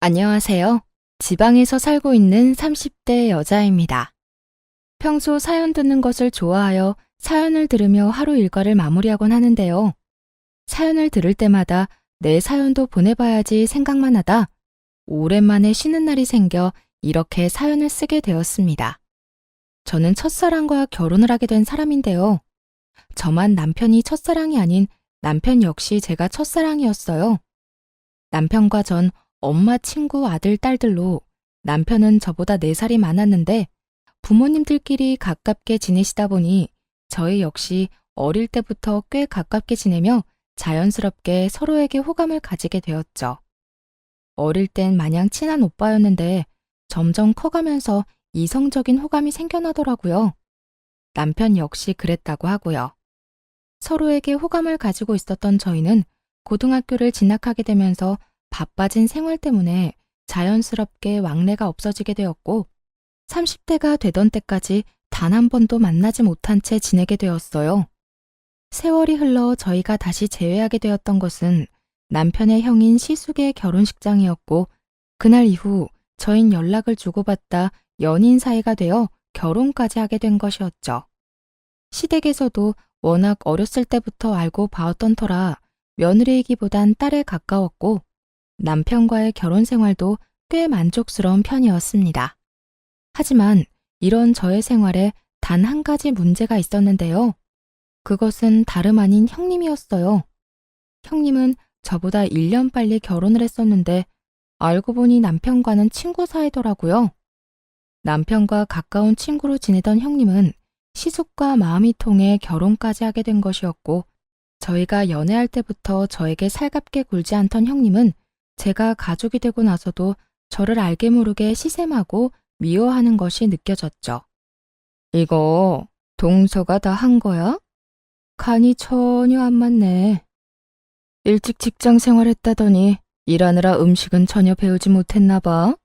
안녕하세요. 지방에서 살고 있는 30대 여자입니다. 평소 사연 듣는 것을 좋아하여 사연을 들으며 하루 일과를 마무리하곤 하는데요. 사연을 들을 때마다 내 사연도 보내봐야지 생각만 하다 오랜만에 쉬는 날이 생겨 이렇게 사연을 쓰게 되었습니다. 저는 첫사랑과 결혼을 하게 된 사람인데요. 저만 남편이 첫사랑이 아닌 남편 역시 제가 첫사랑이었어요. 남편과 전 엄마 친구 아들, 딸들로 남편은 저보다 4살이 많았는데 부모님들끼리 가깝게 지내시다 보니 저희 역시 어릴 때부터 꽤 가깝게 지내며 자연스럽게 서로에게 호감을 가지게 되었죠. 어릴 땐 마냥 친한 오빠였는데 점점 커가면서 이성적인 호감이 생겨나더라고요. 남편 역시 그랬다고 하고요. 서로에게 호감을 가지고 있었던 저희는 고등학교를 진학하게 되면서 바빠진 생활 때문에 자연스럽게 왕래가 없어지게 되었고 30대가 되던 때까지 단 한 번도 만나지 못한 채 지내게 되었어요. 세월이 흘러 저희가 다시 재회하게 되었던 것은 남편의 형인 시숙의 결혼식장이었고 그날 이후 저흰 연락을 주고받다 연인 사이가 되어 결혼까지 하게 된 것이었죠. 시댁에서도 워낙 어렸을 때부터 알고 봐왔던 터라 며느리이기보단 딸에 가까웠고 남편과의 결혼 생활도 꽤 만족스러운 편이었습니다. 하지만 이런 저의 생활에 단 한 가지 문제가 있었는데요. 그것은 다름 아닌 형님이었어요. 형님은 저보다 1년 빨리 결혼을 했었는데 알고 보니 남편과는 친구 사이더라고요. 남편과 가까운 친구로 지내던 형님은 시숙과 마음이 통해 결혼까지 하게 된 것이었고 저희가 연애할 때부터 저에게 살갑게 굴지 않던 형님은 제가 가족이 되고 나서도 저를 알게 모르게 시샘하고 미워하는 것이 느껴졌죠. 이거 동서가 다 한 거야? 간이 전혀 안 맞네. 일찍 직장 생활했다더니 일하느라 음식은 전혀 배우지 못했나 봐.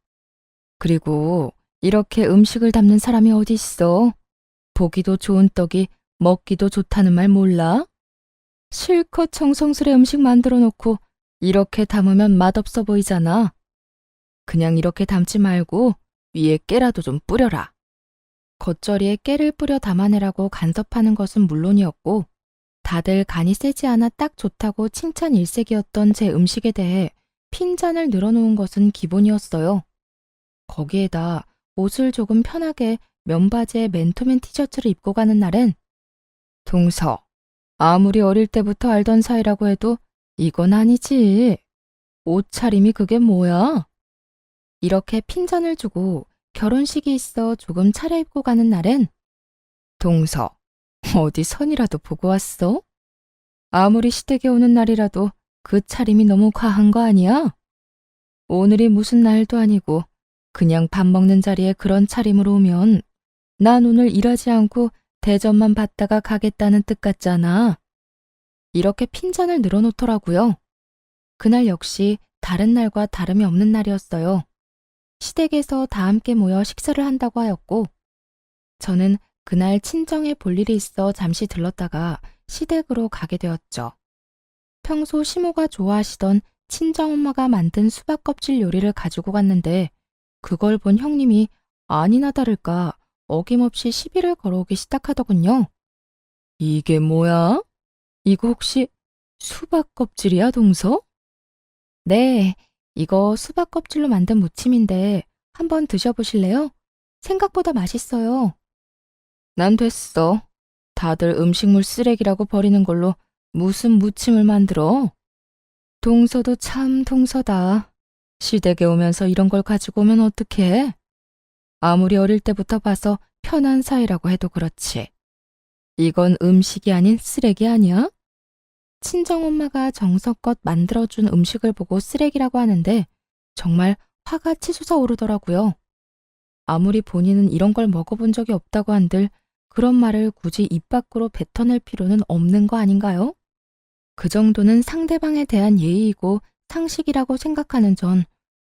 그리고 이렇게 음식을 담는 사람이 어디 있어? 보기도 좋은 떡이 먹기도 좋다는 말 몰라? 실컷 정성스레 음식 만들어 놓고 이렇게 담으면 맛없어 보이잖아. 그냥 이렇게 담지 말고 위에 깨라도 좀 뿌려라. 겉절이에 깨를 뿌려 담아내라고 간섭하는 것은 물론이었고 다들 간이 세지 않아 딱 좋다고 칭찬 일색이었던 제 음식에 대해 핀잔을 늘어놓은 것은 기본이었어요. 거기에다 옷을 조금 편하게 면바지에 맨투맨 티셔츠를 입고 가는 날엔 동서, 아무리 어릴 때부터 알던 사이라고 해도 이건 아니지. 옷차림이 그게 뭐야? 이렇게 핀잔을 주고 결혼식이 있어 조금 차려입고 가는 날엔 동서, 어디 선이라도 보고 왔어? 아무리 시댁에 오는 날이라도 그 차림이 너무 과한 거 아니야? 오늘이 무슨 날도 아니고 그냥 밥 먹는 자리에 그런 차림으로 오면 난 오늘 일하지 않고 대접만 받다가 가겠다는 뜻 같잖아. 이렇게 핀잔을 늘어놓더라고요. 그날 역시 다른 날과 다름이 없는 날이었어요. 시댁에서 다 함께 모여 식사를 한다고 하였고 저는 그날 친정에 볼 일이 있어 잠시 들렀다가 시댁으로 가게 되었죠. 평소 시모가 좋아하시던 친정엄마가 만든 수박 껍질 요리를 가지고 갔는데 그걸 본 형님이 아니나 다를까 어김없이 시비를 걸어오기 시작하더군요. 이게 뭐야? 이거 혹시 수박 껍질이야, 동서? 네, 이거 수박 껍질로 만든 무침인데 한번 드셔보실래요? 생각보다 맛있어요. 난 됐어. 다들 음식물 쓰레기라고 버리는 걸로 무슨 무침을 만들어? 동서도 참 동서다. 시댁에 오면서 이런 걸 가지고 오면 어떡해? 아무리 어릴 때부터 봐서 편한 사이라고 해도 그렇지. 이건 음식이 아닌 쓰레기 아니야? 친정엄마가 정성껏 만들어준 음식을 보고 쓰레기라고 하는데 정말 화가 치솟아 오르더라고요. 아무리 본인은 이런 걸 먹어본 적이 없다고 한들 그런 말을 굳이 입 밖으로 뱉어낼 필요는 없는 거 아닌가요? 그 정도는 상대방에 대한 예의이고 상식이라고 생각하는 전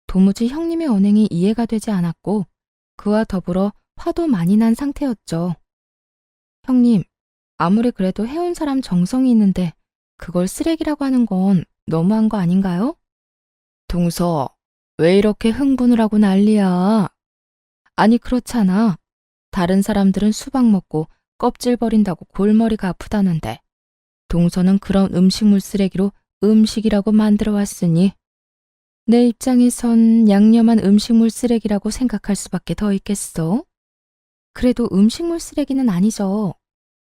도무지 형님의 언행이 이해가 되지 않았고 그와 더불어 화도 많이 난 상태였죠. 형님, 아무리 그래도 해온 사람 정성이 있는데 그걸 쓰레기라고 하는 건 너무한 거 아닌가요? 동서, 왜 이렇게 흥분을 하고 난리야? 아니, 그렇잖아. 다른 사람들은 수박 먹고 껍질 버린다고 골머리가 아프다는데 동서는 그런 음식물 쓰레기로 음식이라고 만들어 왔으니 내 입장에선 양념한 음식물 쓰레기라고 생각할 수밖에 더 있겠어? 그래도 음식물 쓰레기는 아니죠.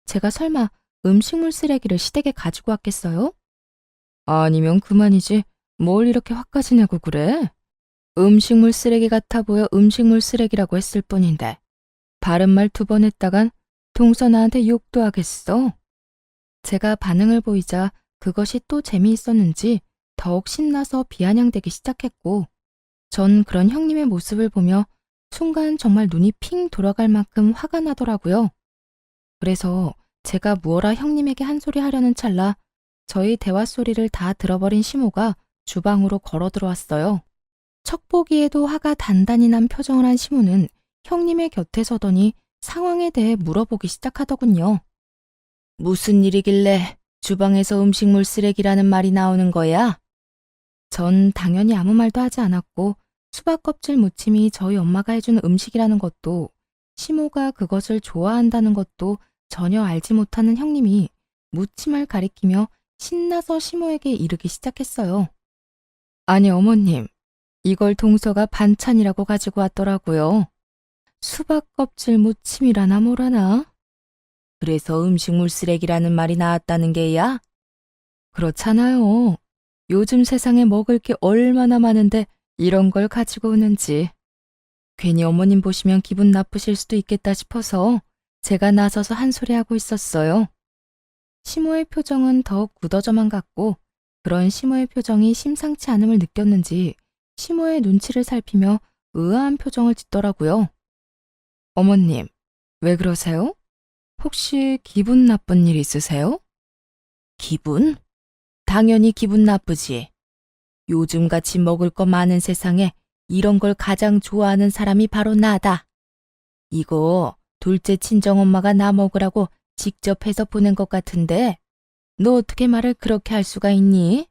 제가 설마 음식물 쓰레기를 시댁에 가지고 왔겠어요? 아니면 그만이지. 뭘 이렇게 화까지 내고 그래? 음식물 쓰레기 같아 보여 음식물 쓰레기라고 했을 뿐인데 바른말 2번 했다간 동서 나한테 욕도 하겠어. 제가 반응을 보이자 그것이 또 재미있었는지 더욱 신나서 비아냥대기 시작했고 전 그런 형님의 모습을 보며 순간 정말 눈이 핑 돌아갈 만큼 화가 나더라고요. 그래서 제가 무어라 형님에게 한 소리 하려는 찰나 저희 대화 소리를 다 들어버린 시모가 주방으로 걸어 들어왔어요. 척 보기에도 화가 단단히 난 표정을 한 시모는 형님의 곁에 서더니 상황에 대해 물어보기 시작하더군요. 무슨 일이길래 주방에서 음식물 쓰레기라는 말이 나오는 거야? 전 당연히 아무 말도 하지 않았고 수박 껍질 무침이 저희 엄마가 해준 음식이라는 것도 시모가 그것을 좋아한다는 것도 전혀 알지 못하는 형님이 무침을 가리키며 신나서 시모에게 이르기 시작했어요. 아니 어머님, 이걸 동서가 반찬이라고 가지고 왔더라고요. 수박 껍질 무침이라나 뭐라나? 그래서 음식물 쓰레기라는 말이 나왔다는 게야? 그렇잖아요. 요즘 세상에 먹을 게 얼마나 많은데 이런 걸 가지고 오는지. 괜히 어머님 보시면 기분 나쁘실 수도 있겠다 싶어서 제가 나서서 한 소리 하고 있었어요. 시모의 표정은 더욱 굳어져만 갔고 그런 시모의 표정이 심상치 않음을 느꼈는지 시모의 눈치를 살피며 의아한 표정을 짓더라고요. 어머님, 왜 그러세요? 혹시 기분 나쁜 일 있으세요? 기분? 당연히 기분 나쁘지. 요즘같이 먹을 거 많은 세상에 이런 걸 가장 좋아하는 사람이 바로 나다. 이거 둘째 친정엄마가 나 먹으라고 직접 해서 보낸 것 같은데 너 어떻게 말을 그렇게 할 수가 있니?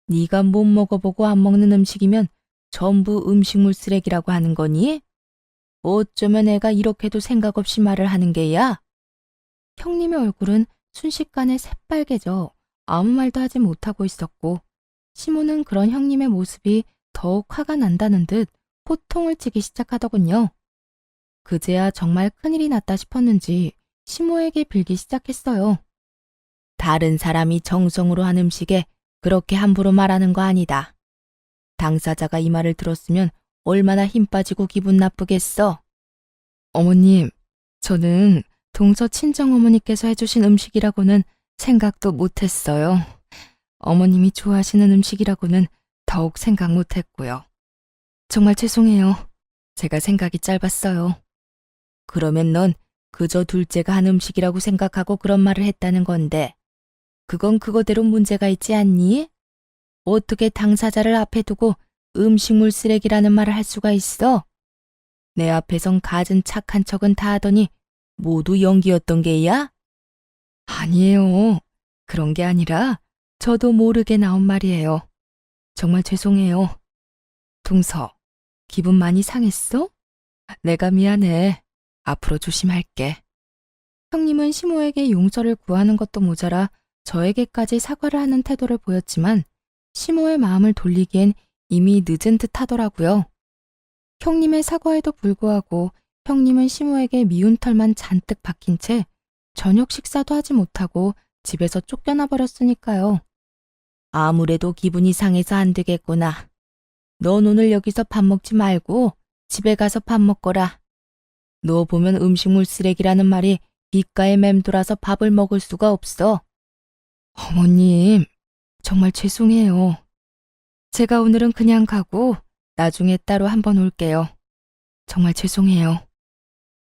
네가 못 먹어보고 안 먹는 음식이면 전부 음식물 쓰레기라고 하는 거니? 어쩌면 애가 이렇게도 생각 없이 말을 하는 게야? 형님의 얼굴은 순식간에 새빨개져 아무 말도 하지 못하고 있었고 시모는 그런 형님의 모습이 더욱 화가 난다는 듯 호통을 치기 시작하더군요. 그제야 정말 큰일이 났다 싶었는지 시모에게 빌기 시작했어요. 다른 사람이 정성으로 한 음식에 그렇게 함부로 말하는 거 아니다. 당사자가 이 말을 들었으면 얼마나 힘 빠지고 기분 나쁘겠어. 어머님, 저는 동서 친정어머니께서 해주신 음식이라고는 생각도 못했어요. 어머님이 좋아하시는 음식이라고는 더욱 생각 못했고요. 정말 죄송해요. 제가 생각이 짧았어요. 그러면 넌 그저 둘째가 한 음식이라고 생각하고 그런 말을 했다는 건데 그건 그거대로 문제가 있지 않니? 어떻게 당사자를 앞에 두고 음식물 쓰레기라는 말을 할 수가 있어? 내 앞에선 갖은 착한 척은 다 하더니 모두 연기였던 게야? 아니에요. 그런 게 아니라 저도 모르게 나온 말이에요. 정말 죄송해요. 동서, 기분 많이 상했어? 내가 미안해. 앞으로 조심할게. 형님은 시모에게 용서를 구하는 것도 모자라 저에게까지 사과를 하는 태도를 보였지만 시모의 마음을 돌리기엔 이미 늦은 듯 하더라고요. 형님의 사과에도 불구하고 형님은 시모에게 미운 털만 잔뜩 박힌 채 저녁 식사도 하지 못하고 집에서 쫓겨나 버렸으니까요. 아무래도 기분이 상해서 안 되겠구나. 넌 오늘 여기서 밥 먹지 말고 집에 가서 밥 먹거라. 너 보면 음식물 쓰레기라는 말이 귓가에 맴돌아서 밥을 먹을 수가 없어. 어머님, 정말 죄송해요. 제가 오늘은 그냥 가고 나중에 따로 한번 올게요. 정말 죄송해요.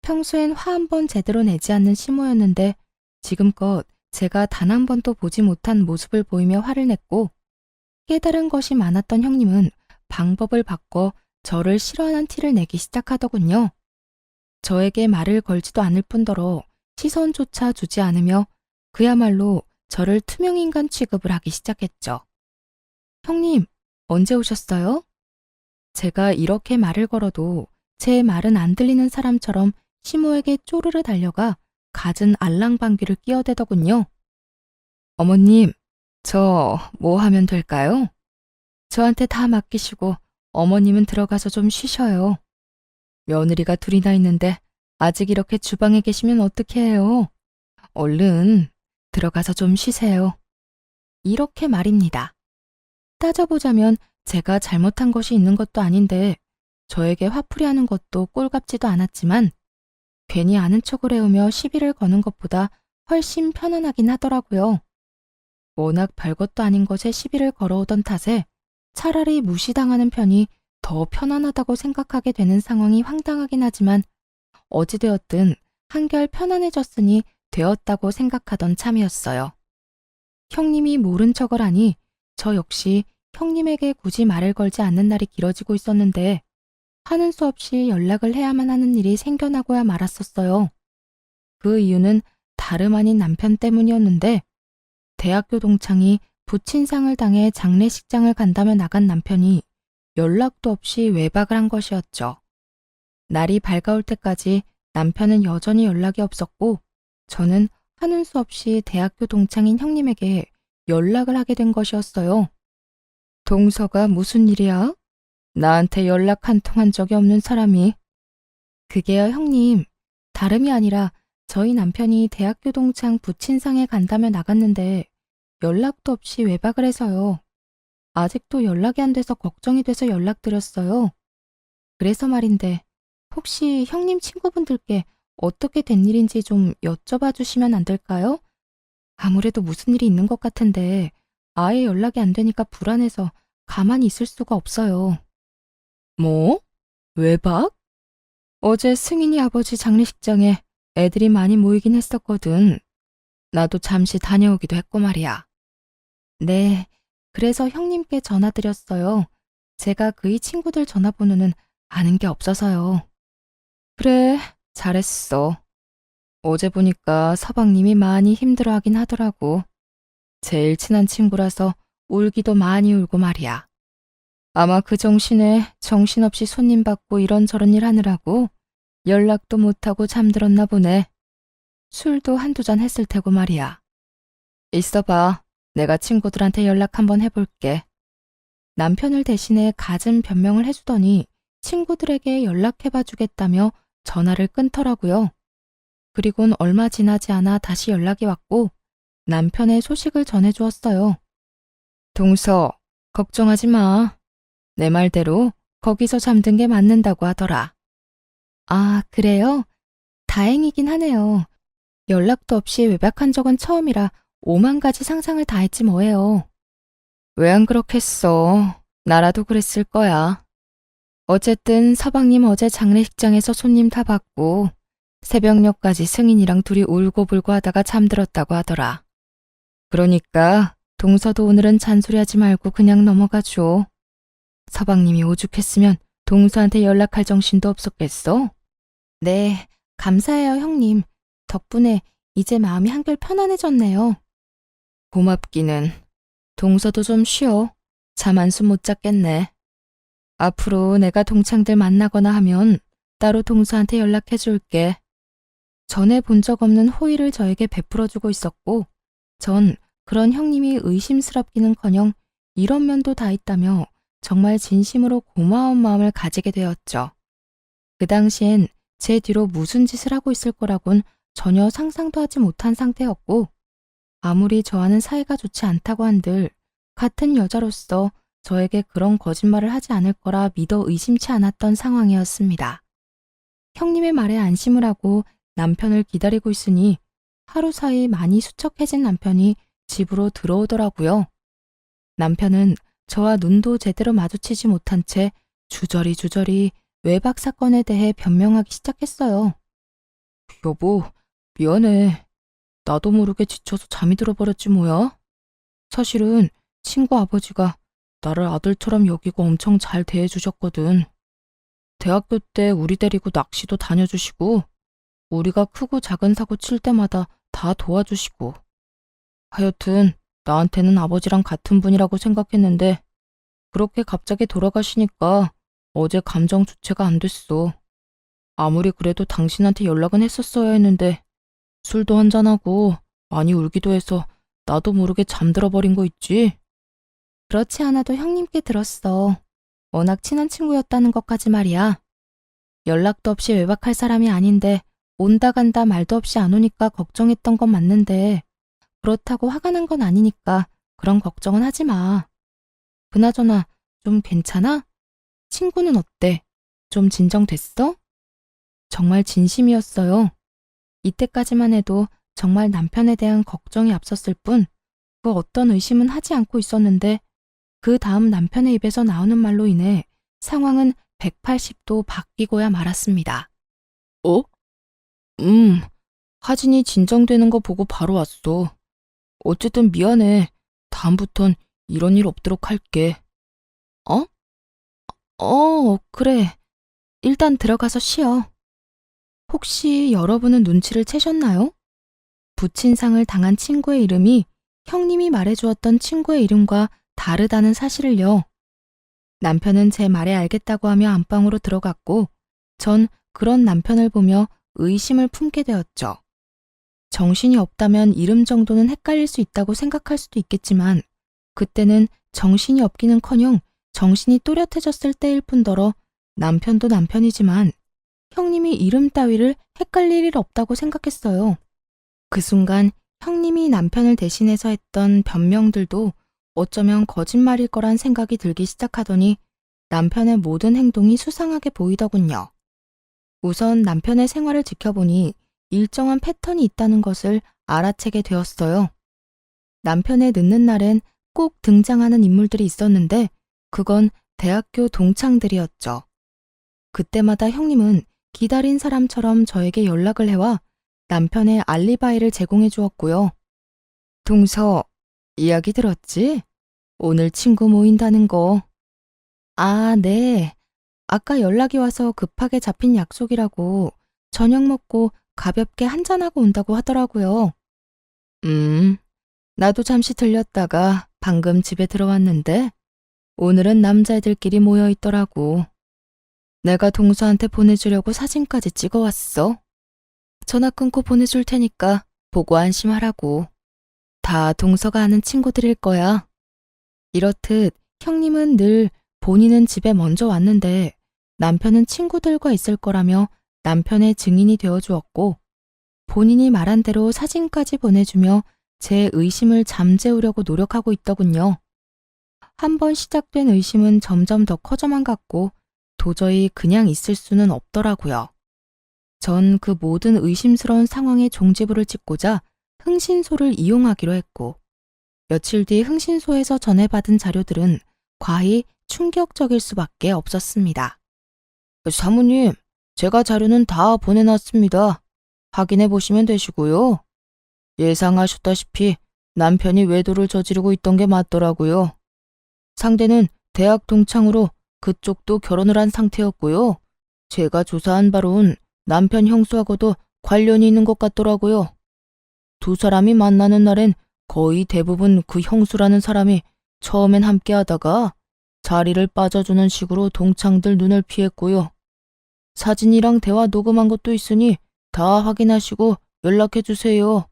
평소엔 화 한 번 제대로 내지 않는 시모였는데 지금껏 제가 단 한 번도 보지 못한 모습을 보이며 화를 냈고 깨달은 것이 많았던 형님은 방법을 바꿔 저를 싫어하는 티를 내기 시작하더군요. 저에게 말을 걸지도 않을 뿐더러 시선조차 주지 않으며 그야말로 저를 투명인간 취급을 하기 시작했죠. 형님, 언제 오셨어요? 제가 이렇게 말을 걸어도 제 말은 안 들리는 사람처럼 시모에게 쪼르르 달려가 갖은 알랑방귀를 끼어대더군요. 어머님, 저 뭐 하면 될까요? 저한테 다 맡기시고 어머님은 들어가서 좀 쉬셔요. 며느리가 둘이나 있는데 아직 이렇게 주방에 계시면 어떻게 해요? 얼른 들어가서 좀 쉬세요. 이렇게 말입니다. 따져보자면 제가 잘못한 것이 있는 것도 아닌데 저에게 화풀이하는 것도 꼴같지도 않았지만 괜히 아는 척을 해오며 시비를 거는 것보다 훨씬 편안하긴 하더라고요. 워낙 별것도 아닌 것에 시비를 걸어오던 탓에 차라리 무시당하는 편이 더 편안하다고 생각하게 되는 상황이 황당하긴 하지만 어찌되었든 한결 편안해졌으니 되었다고 생각하던 참이었어요. 형님이 모른 척을 하니 저 역시 형님에게 굳이 말을 걸지 않는 날이 길어지고 있었는데 하는 수 없이 연락을 해야만 하는 일이 생겨나고야 말았었어요. 그 이유는 다름 아닌 남편 때문이었는데 대학교 동창이 부친상을 당해 장례식장을 간다며 나간 남편이 연락도 없이 외박을 한 것이었죠. 날이 밝아올 때까지 남편은 여전히 연락이 없었고 저는 하는 수 없이 대학교 동창인 형님에게 연락을 하게 된 것이었어요. 동서가 무슨 일이야? 나한테 연락 한 통 한 적이 없는 사람이. 그게요, 형님. 다름이 아니라 저희 남편이 대학교 동창 부친상에 간다며 나갔는데 연락도 없이 외박을 해서요. 아직도 연락이 안 돼서 걱정이 돼서 연락드렸어요. 그래서 말인데 혹시 형님 친구분들께 어떻게 된 일인지 좀 여쭤봐 주시면 안 될까요? 아무래도 무슨 일이 있는 것 같은데 아예 연락이 안 되니까 불안해서 가만히 있을 수가 없어요. 뭐? 외박? 어제 승인이 아버지 장례식장에 애들이 많이 모이긴 했었거든. 나도 잠시 다녀오기도 했고 말이야. 네, 그래서 형님께 전화드렸어요. 제가 그이 친구들 전화번호는 아는 게 없어서요. 그래, 잘했어. 어제 보니까 서방님이 많이 힘들어하긴 하더라고. 제일 친한 친구라서 울기도 많이 울고 말이야. 아마 그 정신에 정신없이 손님 받고 이런저런 일 하느라고 연락도 못하고 잠들었나 보네. 술도 한두 잔 했을 테고 말이야. 있어봐. 내가 친구들한테 연락 한번 해볼게. 남편을 대신해 갖은 변명을 해주더니 친구들에게 연락해봐 주겠다며 전화를 끊더라고요. 그리곤 얼마 지나지 않아 다시 연락이 왔고 남편의 소식을 전해주었어요. 동서, 걱정하지 마. 내 말대로 거기서 잠든 게 맞는다고 하더라. 아, 그래요? 다행이긴 하네요. 연락도 없이 외박한 적은 처음이라 5만 가지 상상을 다 했지 뭐예요. 왜 안 그렇겠어. 나라도 그랬을 거야. 어쨌든 서방님 어제 장례식장에서 손님 다 받고 새벽녘까지 승인이랑 둘이 울고불고 하다가 잠들었다고 하더라. 그러니까 동서도 오늘은 잔소리하지 말고 그냥 넘어가 줘. 서방님이 오죽했으면 동서한테 연락할 정신도 없었겠어? 네, 감사해요 형님. 덕분에 이제 마음이 한결 편안해졌네요. 고맙기는. 동서도 좀 쉬어. 잠 한숨 못 잤겠네. 앞으로 내가 동창들 만나거나 하면 따로 동서한테 연락해 줄게. 전에 본 적 없는 호의를 저에게 베풀어주고 있었고 전 그런 형님이 의심스럽기는커녕 이런 면도 다 있다며 정말 진심으로 고마운 마음을 가지게 되었죠. 그 당시엔 제 뒤로 무슨 짓을 하고 있을 거라곤 전혀 상상도 하지 못한 상태였고 아무리 저와는 사이가 좋지 않다고 한들 같은 여자로서 저에게 그런 거짓말을 하지 않을 거라 믿어 의심치 않았던 상황이었습니다. 형님의 말에 안심을 하고 남편을 기다리고 있으니 하루 사이 많이 수척해진 남편이 집으로 들어오더라고요. 남편은 저와 눈도 제대로 마주치지 못한 채 주저리 외박 사건에 대해 변명하기 시작했어요. 여보, 미안해. 나도 모르게 지쳐서 잠이 들어버렸지 뭐야. 사실은 친구 아버지가 나를 아들처럼 여기고 엄청 잘 대해주셨거든. 대학교 때 우리 데리고 낚시도 다녀주시고 우리가 크고 작은 사고 칠 때마다 다 도와주시고 하여튼 나한테는 아버지랑 같은 분이라고 생각했는데 그렇게 갑자기 돌아가시니까 어제 감정 주체가 안 됐어. 아무리 그래도 당신한테 연락은 했었어야 했는데 술도 한잔하고 많이 울기도 해서 나도 모르게 잠들어 버린 거 있지? 그렇지 않아도 형님께 들었어. 워낙 친한 친구였다는 것까지 말이야. 연락도 없이 외박할 사람이 아닌데 온다 간다 말도 없이 안 오니까 걱정했던 건 맞는데 그렇다고 화가 난 건 아니니까 그런 걱정은 하지 마. 그나저나 좀 괜찮아? 친구는 어때? 좀 진정됐어? 정말 진심이었어요. 이때까지만 해도 정말 남편에 대한 걱정이 앞섰을 뿐 그 어떤 의심은 하지 않고 있었는데 그 다음 남편의 입에서 나오는 말로 인해 상황은 180도 바뀌고야 말았습니다. 어? 하진이 진정되는 거 보고 바로 왔어. 어쨌든 미안해. 다음부턴 이런 일 없도록 할게. 어? 그래. 일단 들어가서 쉬어. 혹시 여러분은 눈치를 채셨나요? 부친상을 당한 친구의 이름이 형님이 말해주었던 친구의 이름과 다르다는 사실을요. 남편은 제 말에 알겠다고 하며 안방으로 들어갔고 전 그런 남편을 보며 의심을 품게 되었죠. 정신이 없다면 이름 정도는 헷갈릴 수 있다고 생각할 수도 있겠지만 그때는 정신이 없기는커녕 정신이 또렷해졌을 때일 뿐더러 남편도 남편이지만 형님이 이름 따위를 헷갈릴 일 없다고 생각했어요. 그 순간 형님이 남편을 대신해서 했던 변명들도 어쩌면 거짓말일 거란 생각이 들기 시작하더니 남편의 모든 행동이 수상하게 보이더군요. 우선 남편의 생활을 지켜보니 일정한 패턴이 있다는 것을 알아채게 되었어요. 남편의 늦는 날엔 꼭 등장하는 인물들이 있었는데 그건 대학교 동창들이었죠. 그때마다 형님은 기다린 사람처럼 저에게 연락을 해와 남편의 알리바이를 제공해 주었고요. 동서, 이야기 들었지? 오늘 친구 모인다는 거. 아, 네. 아까 연락이 와서 급하게 잡힌 약속이라고 저녁 먹고 가볍게 한잔하고 온다고 하더라고요. 나도 잠시 들렸다가 방금 집에 들어왔는데 오늘은 남자애들끼리 모여 있더라고. 내가 동서한테 보내주려고 사진까지 찍어왔어. 전화 끊고 보내줄 테니까 보고 안심하라고. 다 동서가 아는 친구들일 거야. 이렇듯 형님은 늘 본인은 집에 먼저 왔는데 남편은 친구들과 있을 거라며 남편의 증인이 되어주었고 본인이 말한 대로 사진까지 보내주며 제 의심을 잠재우려고 노력하고 있더군요. 한번 시작된 의심은 점점 더 커져만 갔고 도저히 그냥 있을 수는 없더라고요. 전 그 모든 의심스러운 상황에 종지부를 찍고자 흥신소를 이용하기로 했고 며칠 뒤 흥신소에서 전해받은 자료들은 과히 충격적일 수밖에 없었습니다. 사모님, 제가 자료는 다 보내놨습니다. 확인해 보시면 되시고요. 예상하셨다시피 남편이 외도를 저지르고 있던 게 맞더라고요. 상대는 대학 동창으로 그쪽도 결혼을 한 상태였고요. 제가 조사한 바론 남편 형수하고도 관련이 있는 것 같더라고요. 두 사람이 만나는 날엔 거의 대부분 그 형수라는 사람이 처음엔 함께 하다가 자리를 빠져주는 식으로 동창들 눈을 피했고요. 사진이랑 대화 녹음한 것도 있으니 다 확인하시고 연락해 주세요.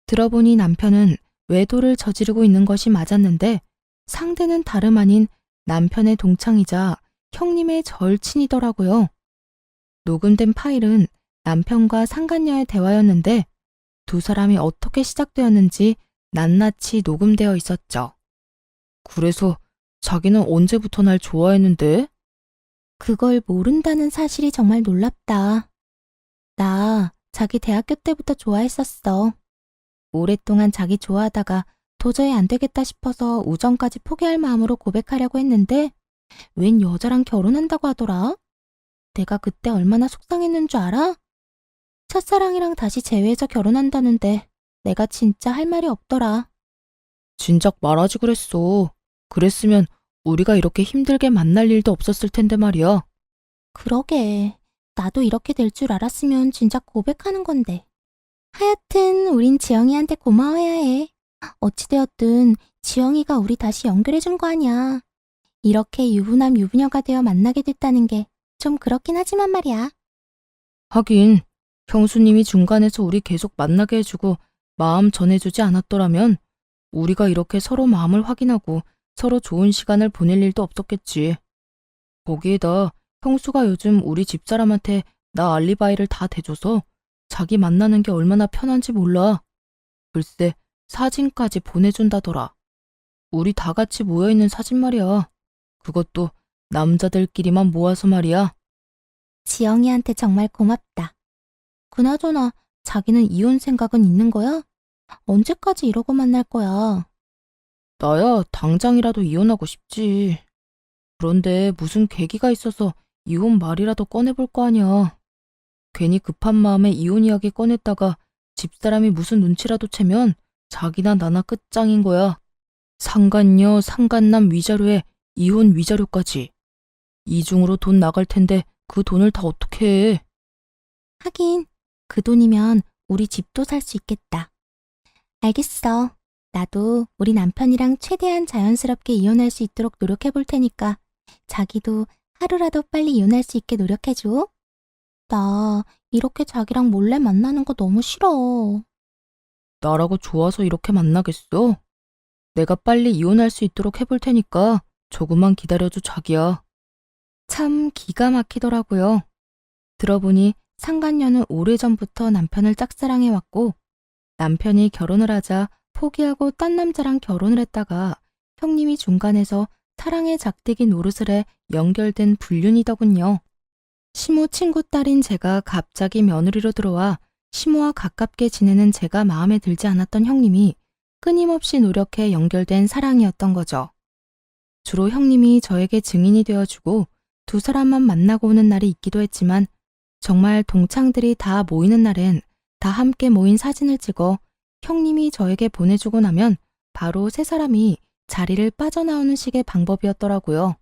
들어보니 남편은 외도를 저지르고 있는 것이 맞았는데 상대는 다름 아닌 남편의 동창이자 형님의 절친이더라고요. 녹음된 파일은 남편과 상간녀의 대화였는데 두 사람이 어떻게 시작되었는지 낱낱이 녹음되어 있었죠. 그래서 자기는 언제부터 날 좋아했는데? 그걸 모른다는 사실이 정말 놀랍다. 나 자기 대학교 때부터 좋아했었어. 오랫동안 자기 좋아하다가 도저히 안 되겠다 싶어서 우정까지 포기할 마음으로 고백하려고 했는데 웬 여자랑 결혼한다고 하더라? 내가 그때 얼마나 속상했는 줄 알아? 첫사랑이랑 다시 재회해서 결혼한다는데 내가 진짜 할 말이 없더라. 진작 말하지 그랬어. 그랬으면 우리가 이렇게 힘들게 만날 일도 없었을 텐데 말이야. 그러게. 나도 이렇게 될 줄 알았으면 진작 고백하는 건데. 하여튼 우린 지영이한테 고마워해야 해. 어찌되었든 지영이가 우리 다시 연결해준 거 아니야. 이렇게 유부남 유부녀가 되어 만나게 됐다는 게 좀 그렇긴 하지만 말이야. 하긴 형수님이 중간에서 우리 계속 만나게 해주고 마음 전해주지 않았더라면 우리가 이렇게 서로 마음을 확인하고 서로 좋은 시간을 보낼 일도 없었겠지. 거기에다 형수가 요즘 우리 집사람한테 나 알리바이를 다 대줘서 자기 만나는 게 얼마나 편한지 몰라. 글쎄 사진까지 보내준다더라. 우리 다 같이 모여있는 사진 말이야. 그것도 남자들끼리만 모아서 말이야. 지영이한테 정말 고맙다. 그나저나 자기는 이혼 생각은 있는 거야? 언제까지 이러고 만날 거야? 나야 당장이라도 이혼하고 싶지. 그런데 무슨 계기가 있어서 이혼 말이라도 꺼내볼 거 아니야. 괜히 급한 마음에 이혼 이야기 꺼냈다가 집사람이 무슨 눈치라도 채면 자기나 나나 끝장인 거야. 상간녀, 상간남 위자료에 이혼 위자료까지. 이중으로 돈 나갈 텐데 그 돈을 다 어떻게 해. 하긴 그 돈이면 우리 집도 살 수 있겠다. 알겠어. 나도 우리 남편이랑 최대한 자연스럽게 이혼할 수 있도록 노력해 볼 테니까 자기도 하루라도 빨리 이혼할 수 있게 노력해줘. 나 이렇게 자기랑 몰래 만나는 거 너무 싫어. 나라고 좋아서 이렇게 만나겠어? 내가 빨리 이혼할 수 있도록 해볼 테니까 조금만 기다려줘 자기야. 참 기가 막히더라고요. 들어보니 상간녀는 오래전부터 남편을 짝사랑해왔고 남편이 결혼을 하자 포기하고 딴 남자랑 결혼을 했다가 형님이 중간에서 사랑의 작대기 노릇을 해 연결된 불륜이더군요. 시모 친구 딸인 제가 갑자기 며느리로 들어와 시모와 가깝게 지내는 제가 마음에 들지 않았던 형님이 끊임없이 노력해 연결된 사랑이었던 거죠. 주로 형님이 저에게 증인이 되어주고 두 사람만 만나고 오는 날이 있기도 했지만 정말 동창들이 다 모이는 날엔 다 함께 모인 사진을 찍어 형님이 저에게 보내주고 나면 바로 세 사람이 자리를 빠져나오는 식의 방법이었더라고요.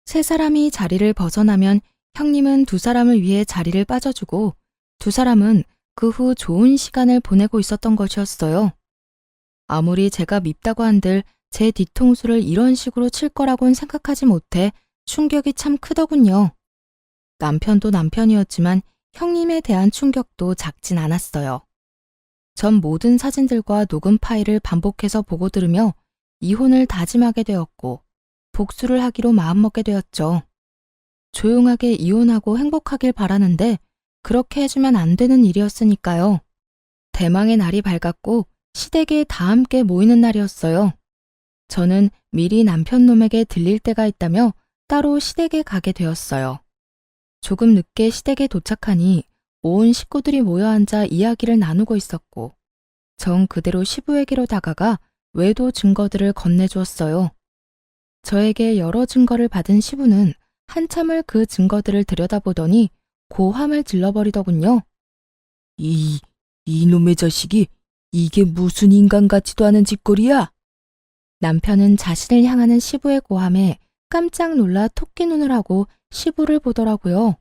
세 사람이 자리를 벗어나면 형님은 두 사람을 위해 자리를 빠져주고 두 사람은 그 후 좋은 시간을 보내고 있었던 것이었어요. 아무리 제가 밉다고 한들 제 뒤통수를 이런 식으로 칠 거라고는 생각하지 못해 충격이 참 크더군요. 남편도 남편이었지만 형님에 대한 충격도 작진 않았어요. 전 모든 사진들과 녹음 파일을 반복해서 보고 들으며 이혼을 다짐하게 되었고 복수를 하기로 마음먹게 되었죠. 조용하게 이혼하고 행복하길 바라는데 그렇게 해주면 안 되는 일이었으니까요. 대망의 날이 밝았고 시댁에 다 함께 모이는 날이었어요. 저는 미리 남편 놈에게 들릴 때가 있다며 따로 시댁에 가게 되었어요. 조금 늦게 시댁에 도착하니 온 식구들이 모여 앉아 이야기를 나누고 있었고 정 그대로 시부에게로 다가가 외도 증거들을 건네주었어요. 저에게 여러 증거를 받은 시부는 한참을 그 증거들을 들여다보더니 고함을 질러버리더군요. 이놈의 자식이 이게 무슨 인간 같지도 않은 짓거리야? 남편은 자신을 향하는 시부의 고함에 깜짝 놀라 토끼 눈을 하고 시부를 보더라고요.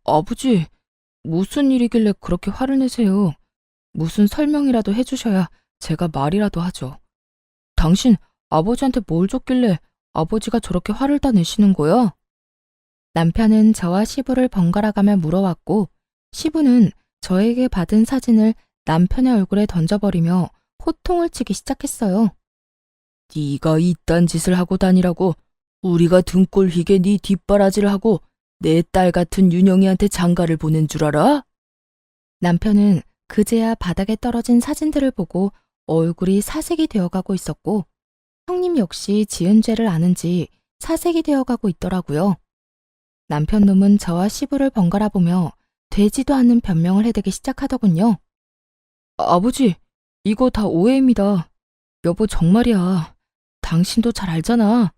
아버지, 무슨 일이길래 그렇게 화를 내세요? 무슨 설명이라도 해주셔야 제가 말이라도 하죠. 당신 아버지한테 뭘 줬길래 아버지가 저렇게 화를 다 내시는 거야? 남편은 저와 시부를 번갈아가며 물어왔고 시부는 저에게 받은 사진을 남편의 얼굴에 던져버리며 호통을 치기 시작했어요. 네가 이딴 짓을 하고 다니라고 우리가 등골 휘게 네 뒷바라지를 하고 내 딸 같은 윤영이한테 장가를 보낸 줄 알아? 남편은 그제야 바닥에 떨어진 사진들을 보고 얼굴이 사색이 되어가고 있었고 형님 역시 지은 죄를 아는지 사색이 되어가고 있더라고요. 남편 놈은 저와 시부를 번갈아 보며 되지도 않는 변명을 해대기 시작하더군요. 아버지, 이거 다 오해입니다. 여보 정말이야. 당신도 잘 알잖아.